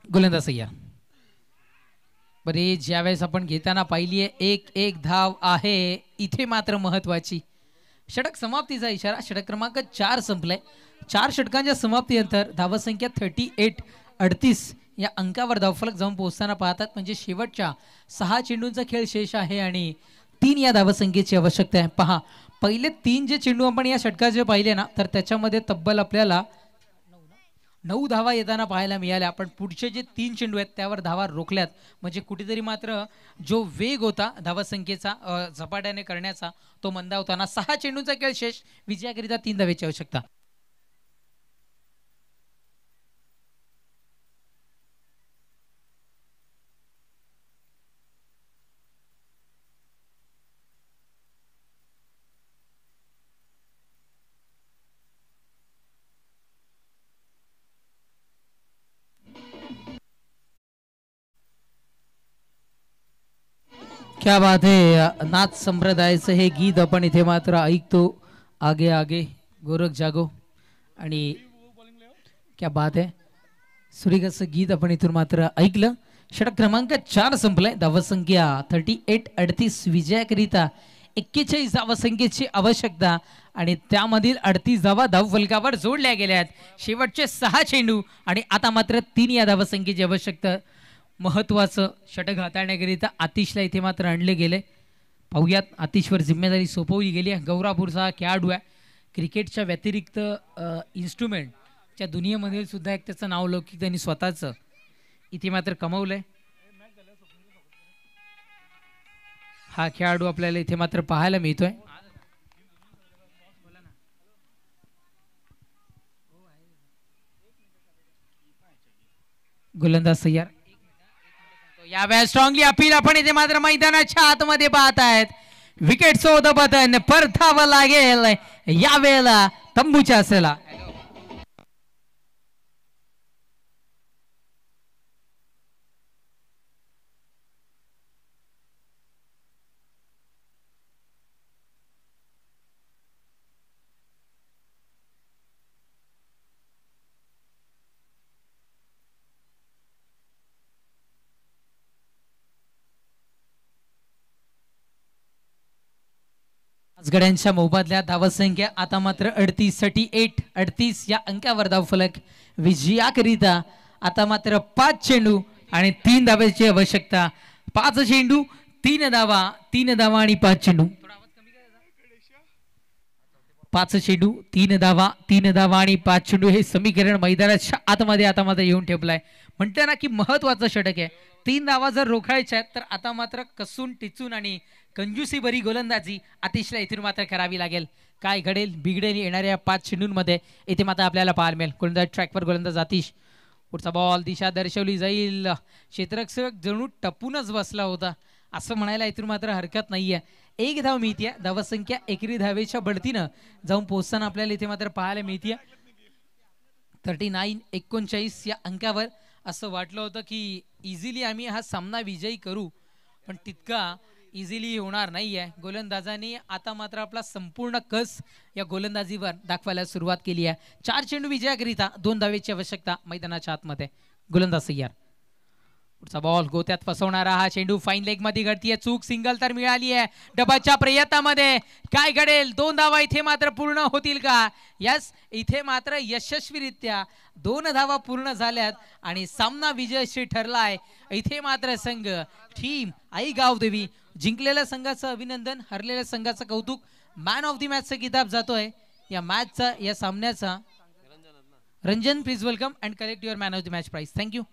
गोलंदाज सय्यार. बरे ज्यावेळेस आपण घेताना पाहिलीये 1-1 धाव आहे. इथे मात्र महत्वाची षटक समाप्तीचा इशारा. षटक क्रमांक 4 संपलाय. 4 षटकांच्या समाप्तीनंतर धावसंख्या 38 या अंकावर धावफलक जाऊन पोहोचताना पाहतात. म्हणजे शेवटच्या 6 चेंडूंचा खेळ शेष आहे आणि 3 या धावसंख्येची आवश्यकता आहे. पहा, पहिले 3 जे चेंडू आपण या षटकाचे पाहिले ना, तर त्याच्यामध्ये तब्बल आपल्याला 9 धावा येताना पाहायला मिळाल्या, पण पुढचे जे 3 चेंडू आहेत त्यावर धावा रोखल्यात. म्हणजे कुठेतरी मात्र जो वेग होता धावासंख्येचा झपाट्याने करण्याचा तो मंदावताना 6 चेंडूंचा खेळ शेष, विजयाकरिता 3 धावेची आवश्यकता. क्या बात है. नाथ संप्रदायाचं हे गीत आपण इथे मात्र ऐकतो. आगे आगे गोरख जागो. आणि क्या बात आहे. सुरेख असं गीत आपण इथून मात्र ऐकलं. षटक क्रमांक 4 संपलाय. धावसंख्या 38-38 विजयाकरिता 41 धावसंख्येची आवश्यकता आणि त्यामधील 38 धावा धावफलकावर जोडल्या गेल्या आहेत. शेवटचे 6 चेंडू आणि आता मात्र 3 या धावसंख्येची आवश्यकता. महत्वाचं षटक हाताळण्याकरिता आतिशला इथे मात्र आणले गेले. पाहुयात आतिशवर जिम्मेदारी सोपवली गेली आहे. गौरापूरचा खेळाडू आहे. क्रिकेटच्या व्यतिरिक्त इन्स्ट्रुमेंटच्या दुनियेमध्ये सुद्धा एक त्याचं नावलौकिक त्यांनी स्वतःचं इथे मात्र कमवलंय. हा खेळाडू आपल्याला इथे मात्र पाहायला मिळतोय. गोलंदाज सय्यार यावेळेस स्ट्रॉंगली अपील आपण इथे मात्र मैदानाच्या आतमध्ये पाहत आहेत. विकेट सोद बटन परतावं लागेल यावेळेला तंबूच्या असेला. गड्यांच्या मोबादल्या धावसंख्या आता मात्र 38 या अंकावर धावफलक विजयाकरिता आता मात्र 5 चेंडू आणि 3 धावेची आवश्यकता. 5 चेंडू 3 धावा, 3 धावा आणि 5 चेंडू. 5 चेंडू 3 धावा, 3 धावा आणि 5 चेंडू हे समीकरण मैदानाच्या आतमध्ये आता मात्र येऊन ठेपलाय. म्हणते ना की महत्वाचं षटक आहे. 3 धावा जर रोखायच्या आहेत तर आता मात्र कसून टिचून आणि कंजूसी बरी गोलंदाजी अतिशय इथून मात्र करावी लागेल. काय घडेल बिघडेल येणाऱ्या 5 चेंडूंमध्ये इथे मात्र आपल्याला पाहायला मिळेल. गोलंदाज ट्रॅकवर गोलंदाज आतिश. पुढचा बॉल दिशा दर्शवली जाईल. क्षेत्ररक्षक जणू टपूनच बसला होता असं म्हणायला इथून मात्र हरकत नाहीये. 1 धाव मिळतीये. धावसंख्या 1 धावेच्या बढतीनं जाऊन पोहोचताना आपल्याला इथे मात्र पाहायला मिळतीये. 39-39 या अंकावर. असं वाटलं होतं की इझिली आम्ही हा सामना विजयी करू, पण तितका इझिली होणार नाहीये. गोलंदाजांनी आता मात्र आपला संपूर्ण कस या गोलंदाजीवर दाखवायला सुरुवात केली आहे. 4 चेंडू विजयाकरिता 2 धावेची आवश्यकता मैदानाच्या आतमध्ये. गोलंदाज सय्यार. पुढचा बॉल गोत्यात फसवणारा हा चेंडू फाईन लेग मध्ये घडतीये. चूक सिंगल तर मिळाली आहे. डबाच्या प्रयत्नामध्ये काय घडेल. 2 धावा इथे मात्र पूर्ण होतील का. यस, इथे मात्र यशस्वीरित्या 2 धावा पूर्ण झाल्यात आणि सामना विजयश्री ठरलाय. इथे मात्र संघ टीम आई गावदेवी जिंकलेल्या संघाचं अभिनंदन, हरलेल्या संघाचं कौतुक. मॅन ऑफ द मॅचचा किताब जातोय या मॅचचा, या सामन्याचा. Ranjan please welcome and collect your man of the match prize. Thank you.